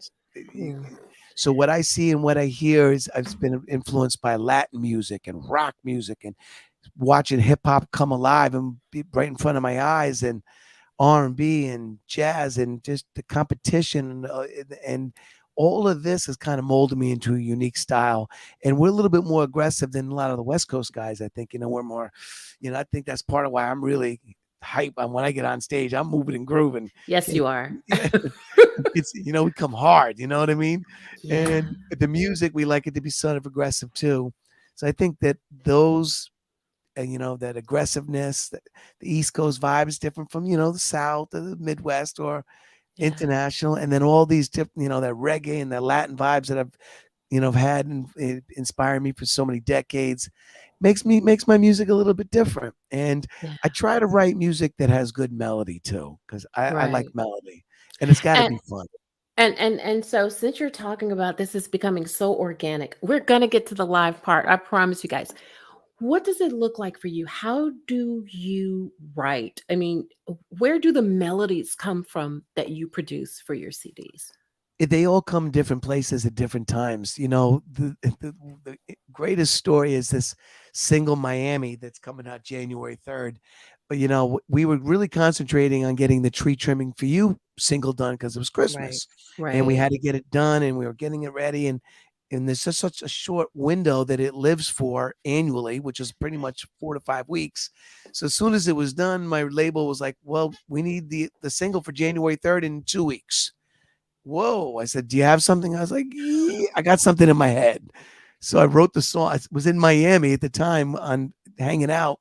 Mm. so what I see and what I hear is I've been influenced by Latin music and rock music and watching hip hop come alive and be right in front of my eyes, and R&B and jazz and just the competition, and all of this has kind of molded me into a unique style. And we're a little bit more aggressive than a lot of the West Coast guys. I think, we're more, I think that's part of why I'm really hype on when I get on stage. I'm moving and grooving. Yes, you are. Yeah, it's, we come hard, you know what I mean? Yeah. And the music, we like it to be sort of aggressive too. So I think that those, and that aggressiveness, the East Coast vibe is different from the South or the Midwest or Yeah. international, and then all these different, that reggae and the Latin vibes that I've had and it inspired me for so many decades, makes my music a little bit different. And Yeah. I try to write music that has good melody too, because I like Right. melody, and it's got to And be fun. and so since you're talking about this is becoming so organic, we're gonna get to the live part. I promise you guys. What does it look like for you? How do you write? I mean, where do the melodies come from that you produce for your CDs? They all come different places at different times. The greatest story is this single Miami that's coming out January 3rd. But we were really concentrating on getting the Tree Trimming for You single done because it was Right. Christmas, and we Right. had to get it done, and we were getting it ready, and and there's just such a short window that it lives for annually, which is pretty much 4 to 5 weeks. So as soon as it was done, my label was like, well, we need the single for January 3rd in 2 weeks. Whoa. I said, do you have something? I was like, yeah, I got something in my head. So I wrote the song. I was in Miami at the time on hanging out,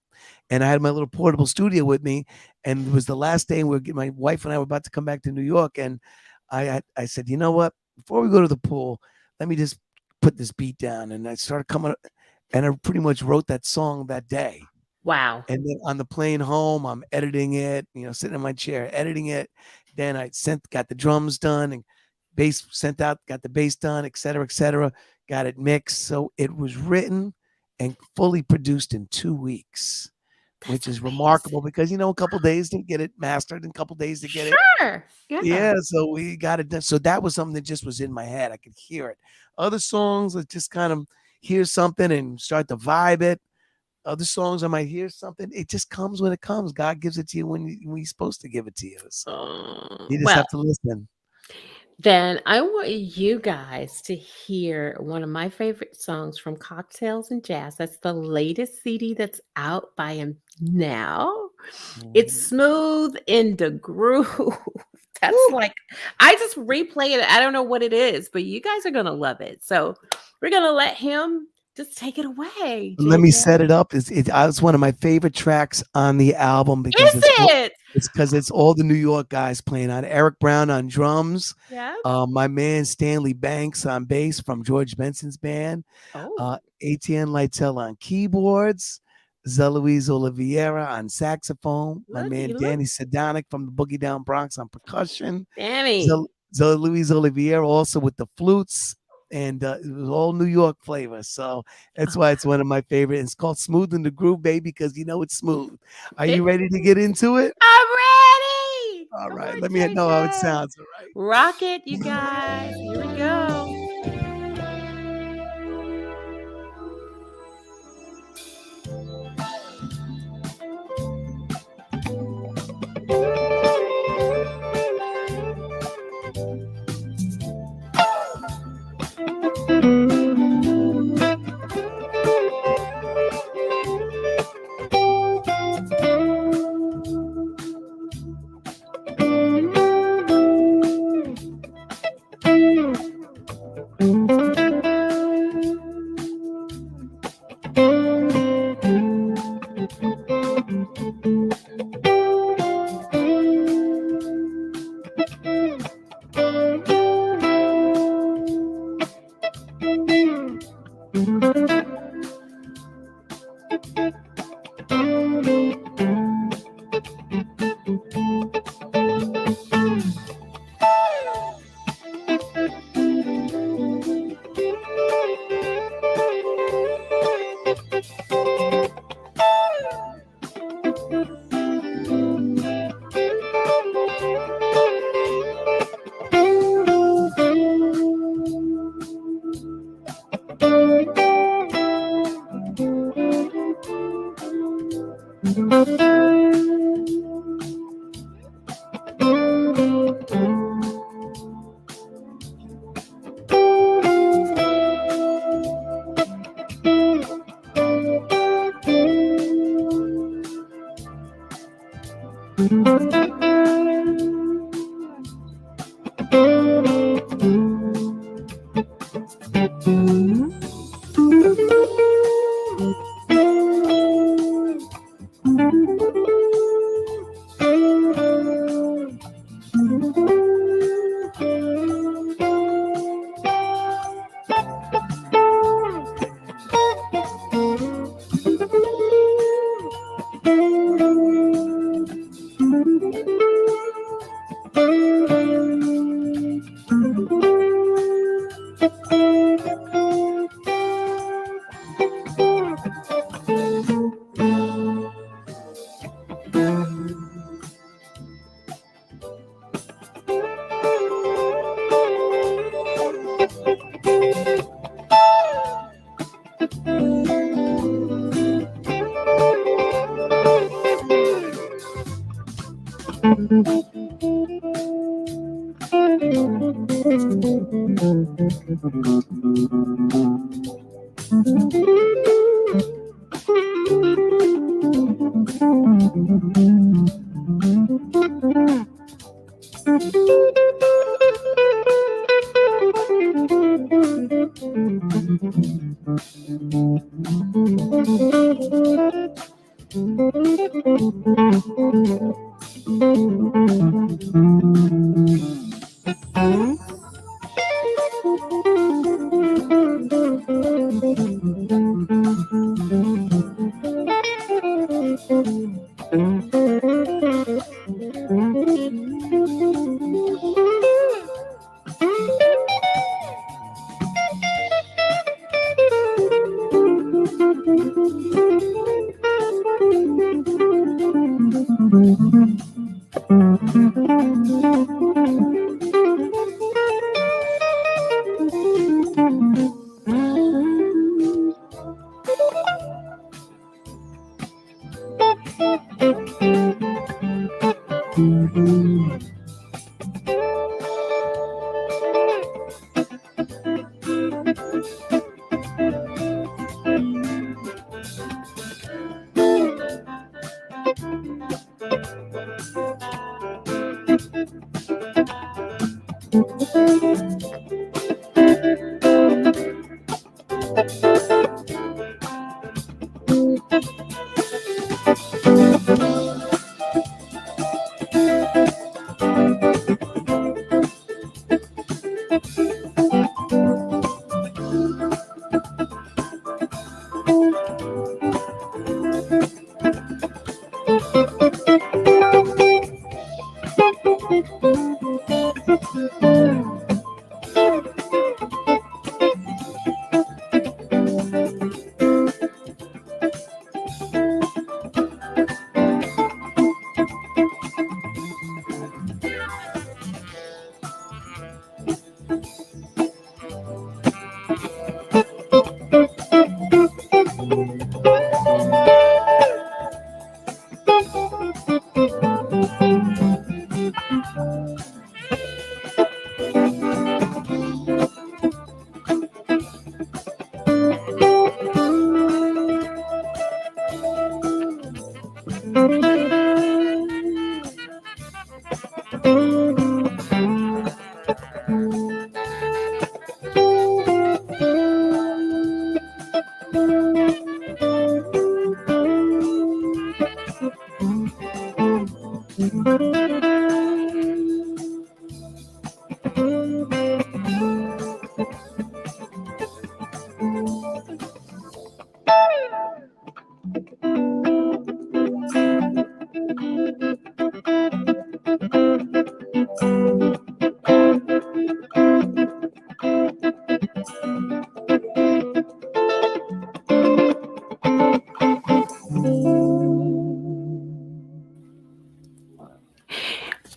and I had my little portable studio with me. And it was the last day, and my wife and I were about to come back to New York. And I said, you know what? Before we go to the pool, let me just put this beat down. And I started coming, and I pretty much wrote that song that day. Wow. And then on the plane home, I'm editing it, sitting in my chair, editing it. Then I got the drums done and bass sent out, got the bass done, et cetera, got it mixed. So it was written and fully produced in 2 weeks, which is remarkable because, a couple days to get it mastered and a couple days to get it. Sure. Yeah. So we got it done. So that was something that just was in my head. I could hear it. Other songs, I just kind of hear something and start to vibe it. Other songs, I might hear something. It just comes when it comes. God gives it to you when He's supposed to give it to you. So you just have to listen. Then I want you guys to hear one of my favorite songs from Cocktails and Jazz. That's the latest CD that's out by him now. It's Smooth in the Groove. That's like, I just replay it. I don't know what it is, but you guys are going to love it. So we're going to let him just take it away. Let me set it up. It's one of my favorite tracks on the album because it's all the New York guys playing on. Eric Brown on drums. Yeah. My man Stanley Banks on bass from George Benson's band. Etienne Littell on keyboards. Zeluise Oliveira on saxophone. My man Danny Sedonic from the Boogie Down Bronx on percussion. Danny. Zeluise Oliveira also with the flutes. And it was all New York flavor. So that's why it's one of my favorites. It's called Smooth in the Groove, baby, because it's smooth. Are you ready to get into it? I'm ready. All right. Let me know how it sounds. All right. Rock it, you guys. Here we go.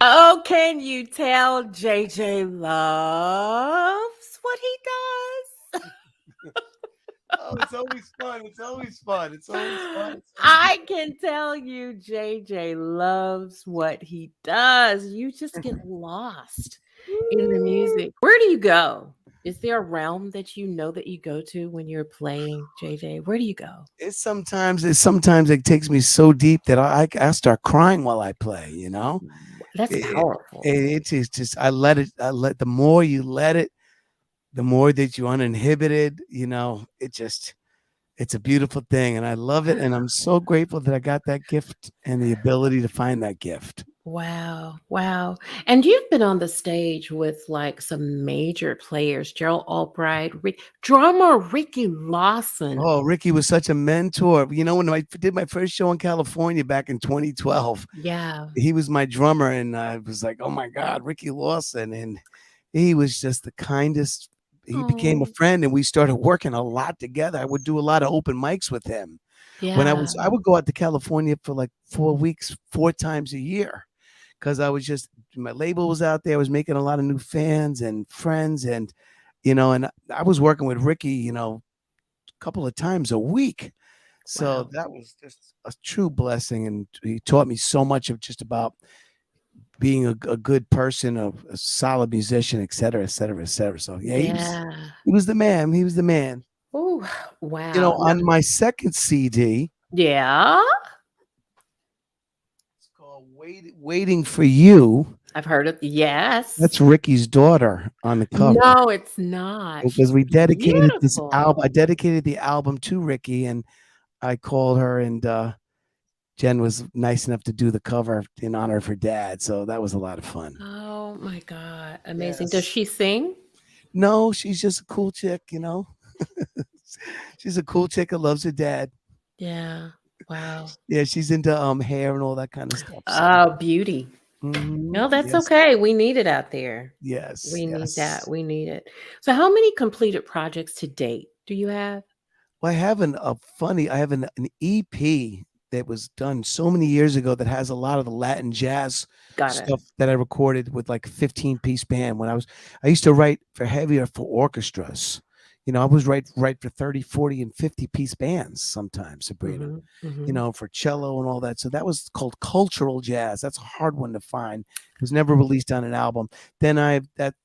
Oh, can you tell JJ loves what he does? Oh, it's always fun. It's always fun. It's always fun. I can tell you JJ loves what he does. You just get lost in the music. Where do you go? Is there a realm that you know that you go to when you're playing, JJ? Where do you go? It's sometimes it takes me so deep that I start crying while I play. That's It, powerful. it is just I let it. I let the more you let it, the more that you uninhibited. It's a beautiful thing, and I love it, and I'm so grateful that I got that gift and the ability to find that gift. Wow, wow. And you've been on the stage with like some major players, Gerald Albright, drummer Ricky Lawson. Oh, Ricky was such a mentor. When I did my first show in California back in 2012, Yeah. he was my drummer, and I was like, oh my God, Ricky Lawson. And he was just the kindest. He became a Oh, friend, and we started working a lot together. I would do a lot of open mics with him. yeah. I would go out to California for like 4 weeks, 4 times a year, because my label was out there. I was making a lot of new fans and friends, and I was working with Ricky, a couple of times a week. So Wow. that was just a true blessing, and he taught me so much of just about being a good person, a solid musician, et cetera, et cetera, et cetera. So yeah, Yeah. he was the man. He was the man. Oh, wow. On my second CD, Yeah. it's called Waiting for You. I've heard of. Yes. That's Ricky's daughter on the cover. No, it's not. Because She's we dedicated this beautiful. album. I dedicated the album to Ricky, and I called her, and Jen was nice enough to do the cover in honor of her dad. So that was a lot of fun. Oh my God. Amazing. Yes. Does she sing? No, she's just a cool chick, you know. She's a cool chick that loves her dad. Yeah. Wow. Yeah, she's into hair and all that kind of stuff. So. Oh, beauty. Mhm. No, that's Yes. okay. We need it out there. Yes. We need yes. that. We need it. So, how many completed projects to date do you have? Well, I have an EP that was done so many years ago that has a lot of the Latin jazz Got it. stuff that I recorded with like a 15-piece band when I used to write for orchestras. You know, I was write for 30, 40, and 50-piece bands sometimes, Sabrina. Mhm, mhm. You know, for cello and all that. So that was called cultural jazz. That's a hard one to find. It was never released on an album. Then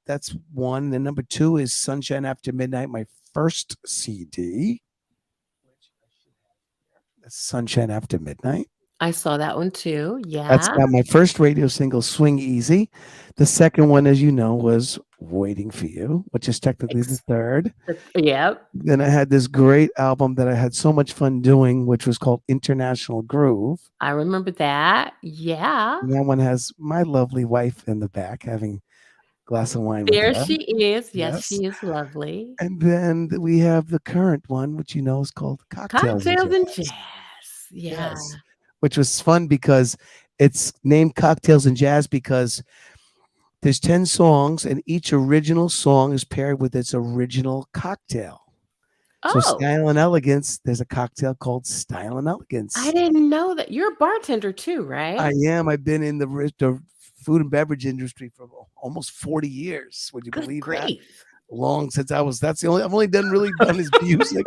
that's one. Then number two is Sunshine After Midnight, my first CD. That's Sunshine After Midnight. I saw that one too. That's Yeah. got my first radio single, Swing Easy. The second one, as you know, was Waiting for You, which is technically the third. Yep. Then I had this great album that I had so much fun doing, which was called International Groove. I remember that. Yeah. And that one has my lovely wife in the back having a glass of wine There with her. she is. Yes, Yes. she is lovely. And then we have the current one, which you know is called Cocktails Cocktails and Jazz. jazz. Yeah. Yes. Which was fun because it's named Cocktails and Jazz because there's 10 songs and each original song is paired with its original cocktail. So Oh, Style and Elegance, there's a cocktail called Style and Elegance. I didn't know that. You're a bartender too, I right? am. I've been in the food and beverage industry for almost 40 years. Would you Good believe that? grief. Long since that's the only I've only done is music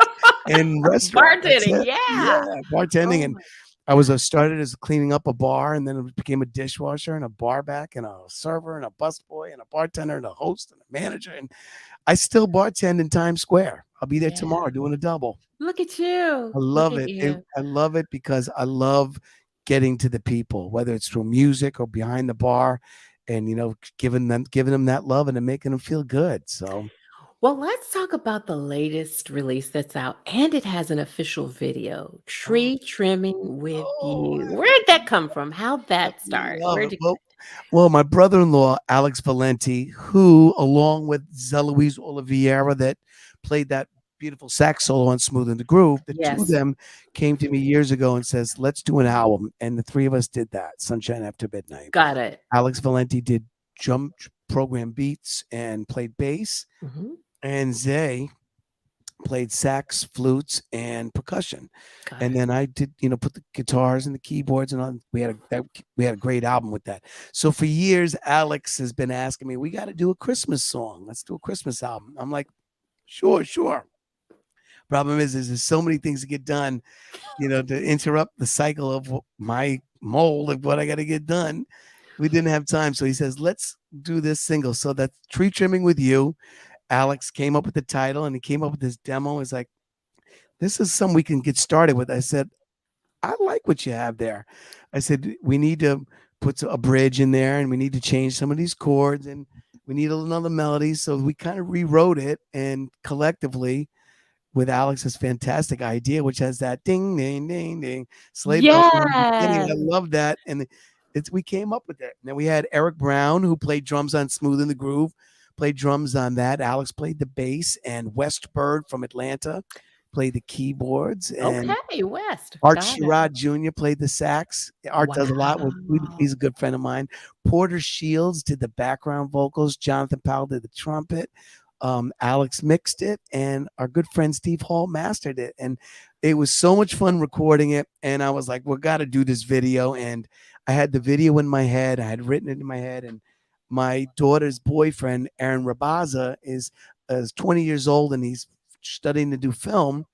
and restaurant. That's Bartending, it. yeah. Bartending. Oh And my- I was started as cleaning up a bar, and then it became a dishwasher and a bar back and a server and a busboy and a bartender and a host and a manager. And I still bartend in Times Square. I'll be there Yeah. tomorrow doing a double. Look at you. I love Look at it. you. I love it because I love getting to the people, whether it's through music or behind the bar, and you know, giving them that love and then making them feel good. So Well, let's talk about the latest release that's out, and it has an official video, Tree Trimming with You. I Where'd that come from? How'd that start? love Where'd it. you Well, my brother-in-law, Alex Valenti, who, along with Zeloise Oliveira, that played that beautiful sax solo on Smooth in the Groove, the two of Yes. them came to me years ago and says, let's do an album. And the three of us did that, Sunshine After Midnight. got it? Alex Valenti did drum program beats and played bass. Mhm. And Zay played sax, flutes, and percussion. Got And it. then I did, put the guitars and the keyboards and on. We had a great album with that. So for years, Alex has been asking me, we got to do a Christmas song. Let's do a Christmas album. I'm like, sure. Problem is there's so many things to get done, to interrupt the cycle of my mold of what I got to get done. We didn't have time. So he says, let's do this single. So that's Tree Trimming with You. Alex came up with the title and he came up with this demo. It's like, this is something we can get started with. I said, I like what you have there. I said, we need to put a bridge in there and we need to change some of these chords and we need another melody. So we kind of rewrote it, and collectively with Alex's fantastic idea, which has that ding, ding, ding, ding, sleigh bells in the beginning. I Yes. love that. And we came up with it. And then we had Eric Brown, who played drums on Smooth in the Groove, played drums on that. Alex played the bass, and West Bird from Atlanta played the keyboards. And Okay, West. Art Got it. Sherrod Jr. played the sax. Art does a lot with. Wow. He's a good friend of mine. Porter Shields did the background vocals. Jonathan Powell did the trumpet. Alex mixed it, and our good friend Steve Hall mastered it. And it was so much fun recording it. And I was like, we got to do this video. And I had the video in my head. I had written it in my head. And my daughter's boyfriend, Aaron Rabaza, is 20 years old, and he's studying to do film.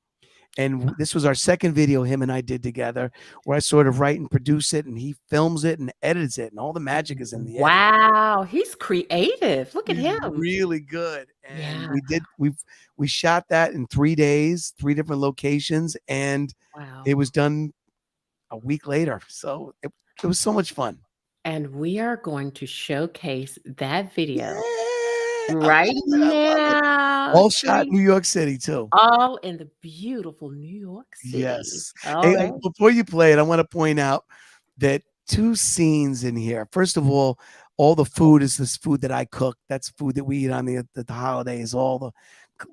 And this was our second video him and I did together, where I sort of write and produce it, and he films it and edits it, and all the magic is in the edit. Wow, he's creative. Look at He's him. really good. And Yeah. we shot that in 3 days, 3 different locations, and Wow. it was done a week later. So it was so much fun. And we are going to showcase that video Yeah, right I love it. now. All shot See? New York City too. All in the beautiful New York City. Yes. All Hey, right. before you play it, I want to point out that two scenes in here. First of all the food is this food that I cook. That's food that we eat on the holidays. All the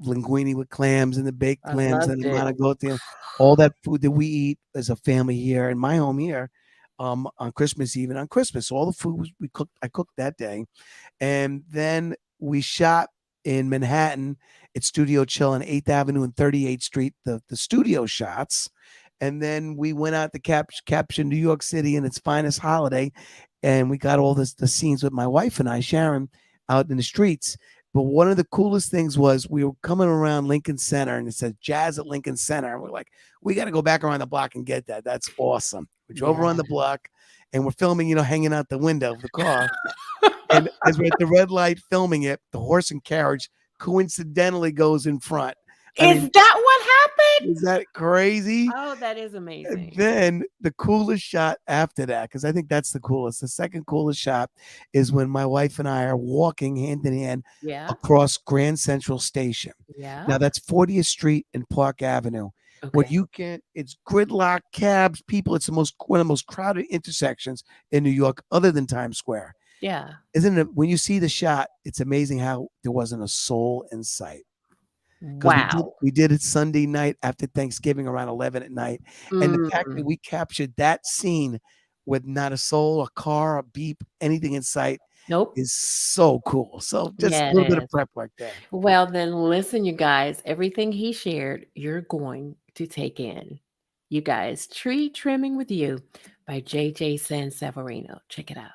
linguine with clams and the baked I clams and loved the it. manigotti. All that food that we eat as a family here in my home here, on Christmas Eve and on Christmas. So all the food we cooked, I cooked that day. And then we shot in Manhattan at Studio Chill on 8th Avenue and 38th Street, the studio shots. And then we went out to capture New York City in its finest holiday. And we got all the scenes with my wife and I, Sharon, out in the streets. But one of the coolest things was we were coming around Lincoln Center and it said Jazz at Lincoln Center. And we're like, we got to go back around the block and get that. That's awesome. We drove around the block and we're filming, hanging out the window of the car. And as we're at the red light filming it, the horse and carriage coincidentally goes in front. Is that what happened? Is that crazy? Oh, that is And amazing. then the coolest shot after that, because I think that's the coolest. The second coolest shot is when my wife and I are walking hand in hand Yeah. across Grand Central Station. Yeah. Now that's 40th Street and Park Avenue. What Okay. you can, it's gridlock, cabs, people. It's one of the most crowded intersections in New York, other than Times Square. Yeah. Isn't it? When you see the shot, it's amazing how there wasn't a soul in sight. Because Wow. we did it Sunday night after Thanksgiving around 11 at night. And the fact that we captured that scene with not a soul, a car, a beep, anything in sight Nope. is so cool. So just Yeah, a it little bit of is. prep work there. Well, then listen, you guys, everything he shared, you're going to take in. You guys, Tree Trimming with You by JJ Sansaverino. Check it out.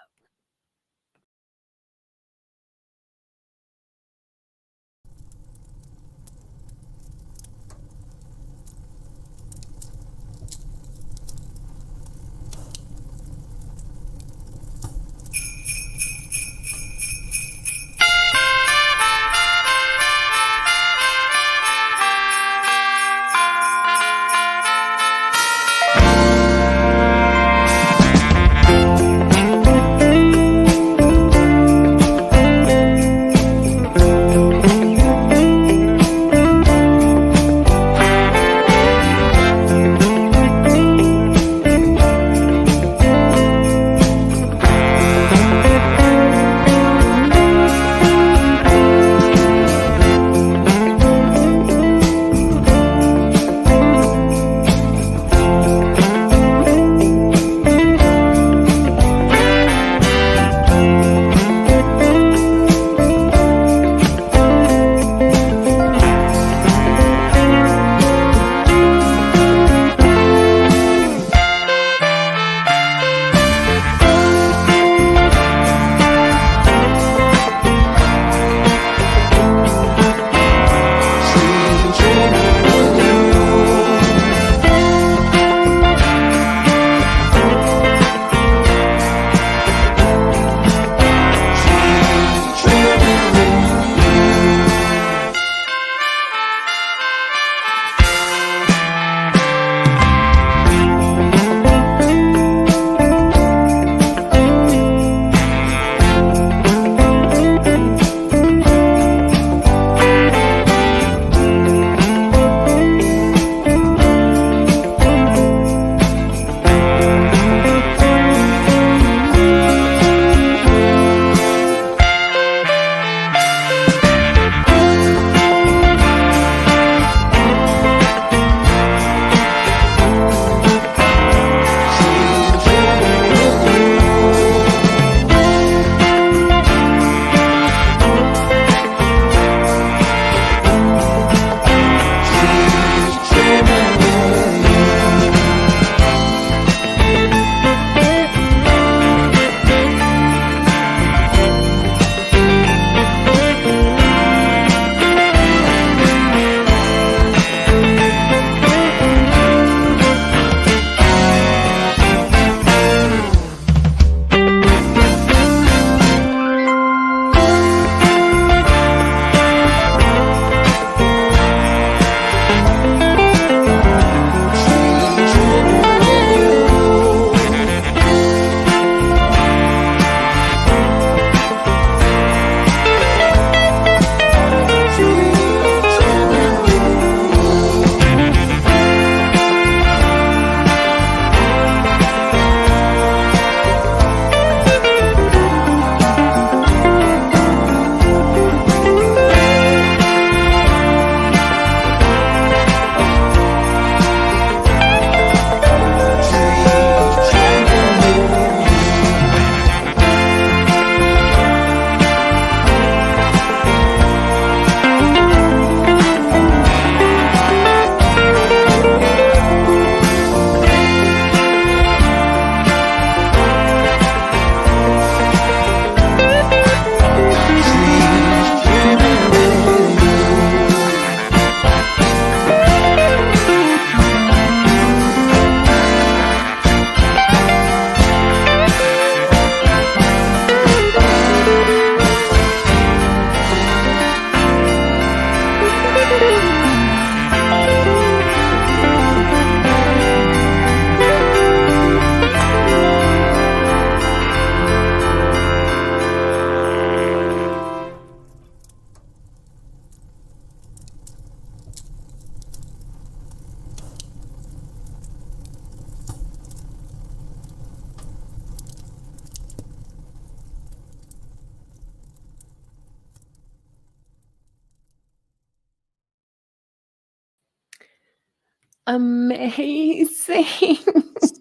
amazing.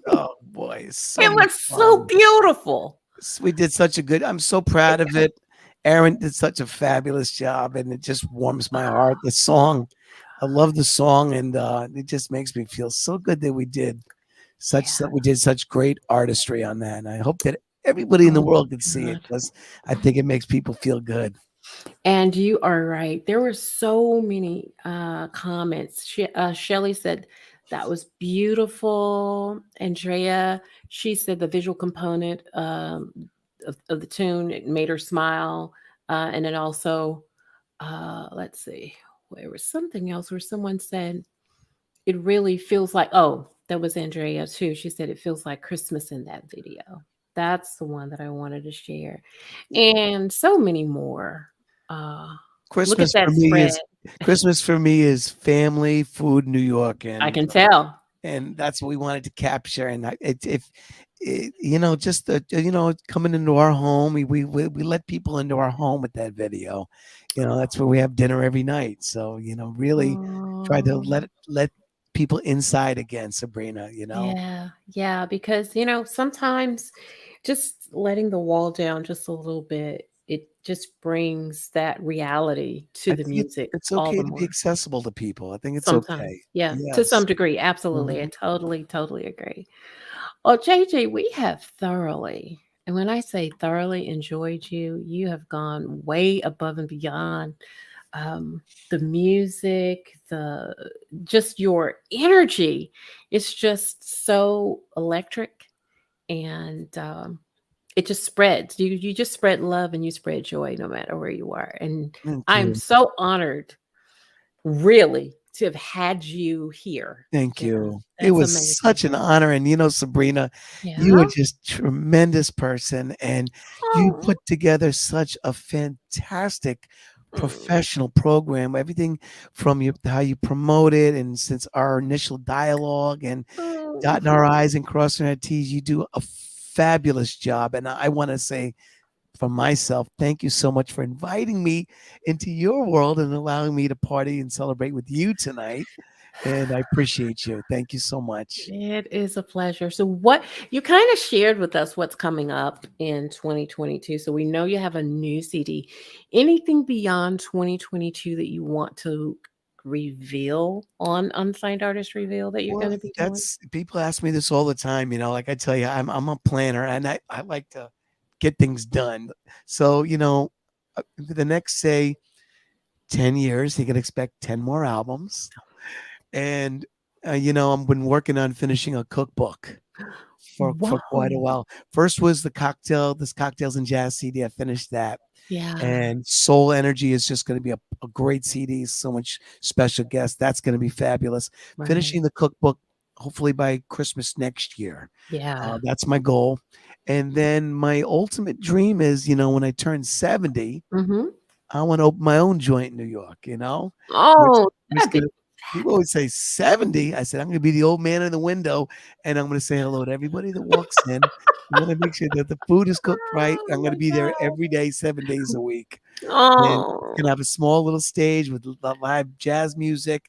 Oh boy, so It much was so fun. beautiful. We did such a good. I'm so proud of it. Aaron did such a fabulous job, and it just warms my heart. The song, I love the song, and it just makes me feel so good that we did such great artistry on that. And I hope that everybody in the Oh world could my see it God. because I think it makes people feel good. And you are right. There were so many comments. Shelly said that was beautiful. Andrea, she said the visual component of the tune, it made her smile. And then also, let's see, there was something else where someone said it really feels like, oh, that was Andrea too. She said it feels like Christmas in that video. That's the one that I wanted to share. And so many more. Uh, look at Christmas for that me spread. is Christmas for me is family, food, New York, I can tell. and that's what we wanted to capture. And if you know, just coming into our home, we let people into our home with that video. You know, that's where we have dinner every night. So really try to Oh, let people inside again, Sabrina. yeah, yeah, because sometimes just letting the wall down just a little bit, it just brings that reality to I the think music it's all okay the to be more. accessible to people. I think it's Sometimes, okay. yeah, to Yes. some degree, absolutely. I Mhm. totally, totally agree. Oh, JJ, we have thoroughly, and when I say thoroughly enjoyed you, you have gone way above and beyond. Um, the music, the just your energy, it's just so electric, and it just spreads. You just spread love and you spread joy no matter where you are. And Thank I'm you. so honored, really, to have had you here. Thank Yeah, you. It that's was amazing. such an honor. And Sabrina, you are Yeah. just tremendous person. And you Oh. put together such a fantastic Mm. professional program. Everything from how you promote it, and since our initial dialogue and dotting our Mhm. I's and crossing our T's, you do a fabulous job. And I want to say for myself, thank you so much for inviting me into your world and allowing me to party and celebrate with you tonight. And I appreciate you. Thank you so much. It is a pleasure. So, what you kind of shared with us what's coming up in 2022. So, we know you have a new CD. Anything beyond 2022 that you want to reveal on Unsigned Artist Reveal that you're Well, going to be doing? that's people ask me this all the time. Like I tell you, I'm a planner and I like to get things done. So, for the next say 10 years, you can expect 10 more albums. And I've been working on finishing a cookbook for quite a Whoa. while. First was this cocktails and jazz CD. I finished that. Yeah. And Soul Energy is just going to be a great CD. So much special guests. That's going to be fabulous. Right. Finishing the cookbook hopefully by Christmas next year. Yeah. That's my goal. And then my ultimate dream is, when I turn 70, Hmm. I want to open my own joint in New York, which Oh, is that'd be gonna people fabulous. always say 70. I said, I'm gonna be the old man in the window and I'm gonna say hello to everybody that walks in. I'm gonna make sure that the food is cooked right. I'm Oh gonna my be there God. every day, 7 days a week. And Oh. gonna have a small little stage with live jazz music,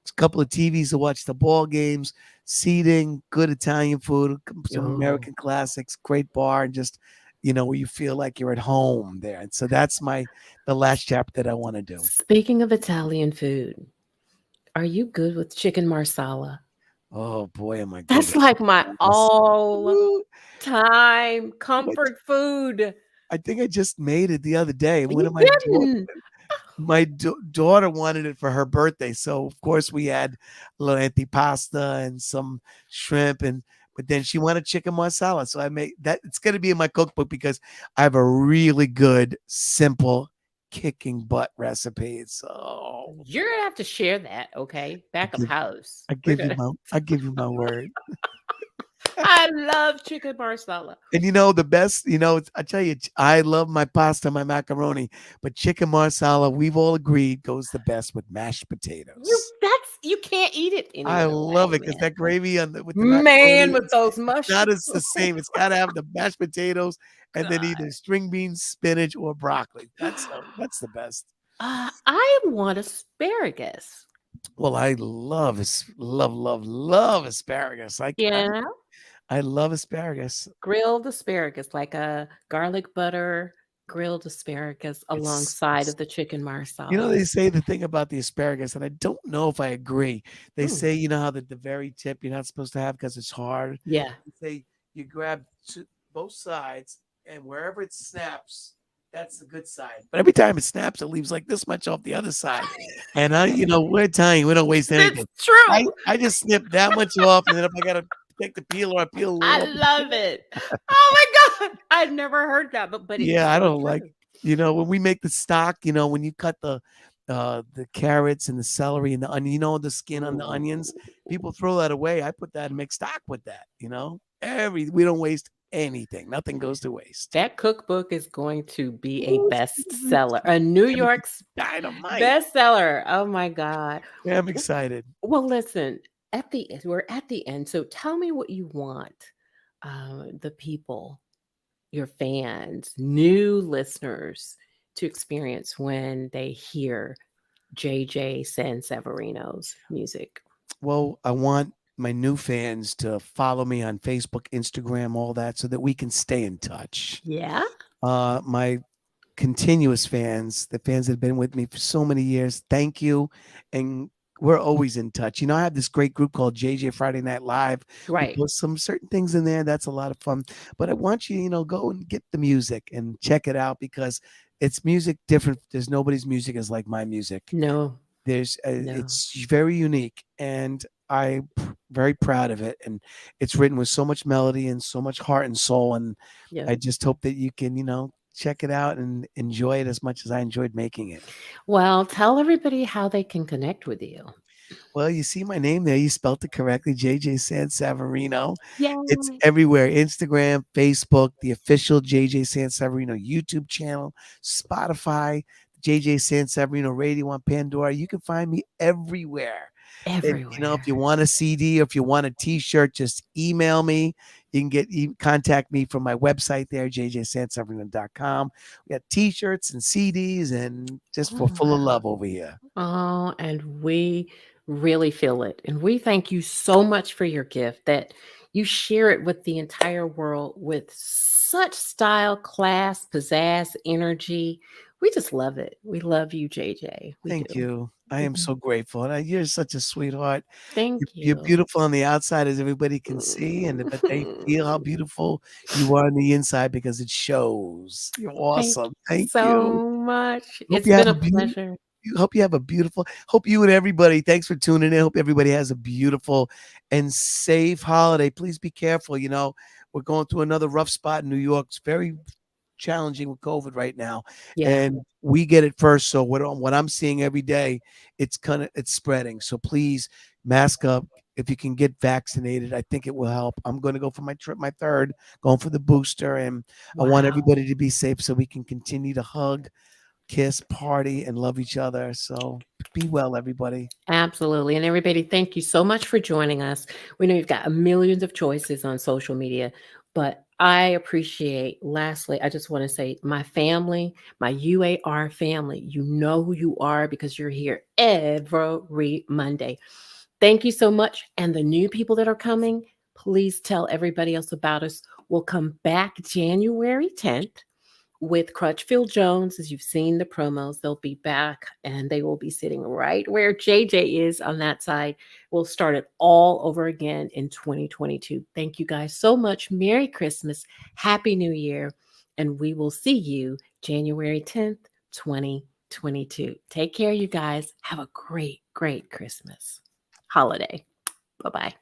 a couple of TVs to watch the ball games, seating, good Italian food, some Oh. American classics, great bar, and just where you feel like you're at home there. And so that's the last chapter that I want to do. Speaking of Italian food, are you good with chicken marsala? Oh boy, am I good That's with like my chicken breast. all Woo! time I comfort food. I think I just made it the other day. One of You my didn't. daughter wanted it for her birthday, so of course we had a little antipasta and some shrimp, but then she wanted chicken marsala, so I made that. It's going to be in my cookbook because I have a really good, simple, kicking butt recipe. So You're gonna have to share that, okay? I Back of give house. I We're give you gonna. my word. I love chicken marsala. And the best, I tell you, I love my pasta, my macaroni, but chicken marsala, we've all agreed, goes the best with mashed potatoes. You can't eat it any I other love way, it because man. that gravy with the Man, macaroni, with those it's not mushrooms. as the same. It's got to have the mashed potatoes and then God. either string beans, spinach, or broccoli. That's the best. I want asparagus. Well, I love asparagus. Yeah. I love asparagus. Grilled asparagus, like a garlic butter grilled asparagus alongside It's of the chicken marsala. they say the thing about the asparagus, and I don't know if I agree. They Mm, say, how the very tip you're not supposed to have because it's hard. yeah. They say you grab both sides, and wherever it snaps, that's the good side. But every time it snaps, it leaves like this much off the other side. And we're Italian, we don't waste It's anything. true. I just snip that much off, and then if I gotta take the peeler, I peel a I little. love it. Oh my God. I've never heard that, but it's Yeah, I so don't like, true. when we make the stock, when you cut the carrots and the celery and the onion, the skin on the onions, people throw that away. I put that and make stock with that. We don't waste anything. Nothing goes to waste. That cookbook is going to be a Ooh, bestseller, a New it's gonna be York's dynamite. bestseller. Oh my God. Yeah, I'm excited. Well, listen, we're at the end. So tell me what you want the people, your fans, new listeners to experience when they hear JJ Sansaverino's music. Well, I want my new fans to follow me on Facebook, Instagram, all that, so that we can stay in touch. Yeah. My continuous fans, the fans that have been with me for so many years, thank you. And we're always in touch. I have this great group called JJ Friday Night Live. We Right. put some certain things in there. That's a lot of fun. But I want you, go and get the music and check it out because it's music different. There's nobody's music is like my music. No. No. It's very unique, and I'm very proud of it. And it's written with so much melody and so much heart and soul. And Yeah. I just hope that you can, check it out and enjoy it as much as I enjoyed making it. Well, tell everybody how they can connect with you. Well, you see my name there. You spelled it correctly, JJ Sansaverino. Yeah. It's everywhere: Instagram, Facebook, the official JJ Sansaverino YouTube channel, Spotify, JJ Sansaverino Radio on Pandora. You can find me everywhere. And, Everywhere. if you want a CD or if you want a T-shirt, just email me. You can contact me from my website there, jjsansaverino.com. We got T-shirts and CDs, and just Oh, full of wow. love over here. Oh, and we really feel it. And we thank you so much for your gift that you share it with the entire world with such style, class, pizzazz, energy. We just love it. We love you, JJ. We Thank do. you. I am so grateful. And you're such a sweetheart. Thank You're you. beautiful on the outside, as everybody can see, but they feel how beautiful you are on the inside because it shows. You're Thank awesome. you Thank so you. much. Hope It's you been have a a beautiful. pleasure. Hope you have a beautiful. Hope you and everybody. Thanks for tuning in. Hope everybody has a beautiful and safe holiday. Please be careful. We're going through another rough spot in New York. It's very challenging with COVID right now, Yeah. and we get it first. So what I'm seeing every day, it's spreading. So please mask up. If you can get vaccinated, I think it will help. I'm going to go for my third, going for the booster, and I want Wow. everybody to be safe so we can continue to hug, kiss, party, and love each other. So be well, everybody. Absolutely. And everybody, thank you so much for joining us. We know you've got millions of choices on social media, but I appreciate, lastly, I just want to say my family, my UAR family, you know who you are because you're here every Monday. Thank you so much. And the new people that are coming, please tell everybody else about us. We'll come back January 10th with Crutchfield Jones. As you've seen the promos, they'll be back and they will be sitting right where JJ is on that side. We'll start it all over again in 2022. Thank you guys so much. Merry Christmas. Happy New Year. And we will see you January 10th, 2022. Take care, you guys. Have a great, great Christmas holiday. Bye-bye.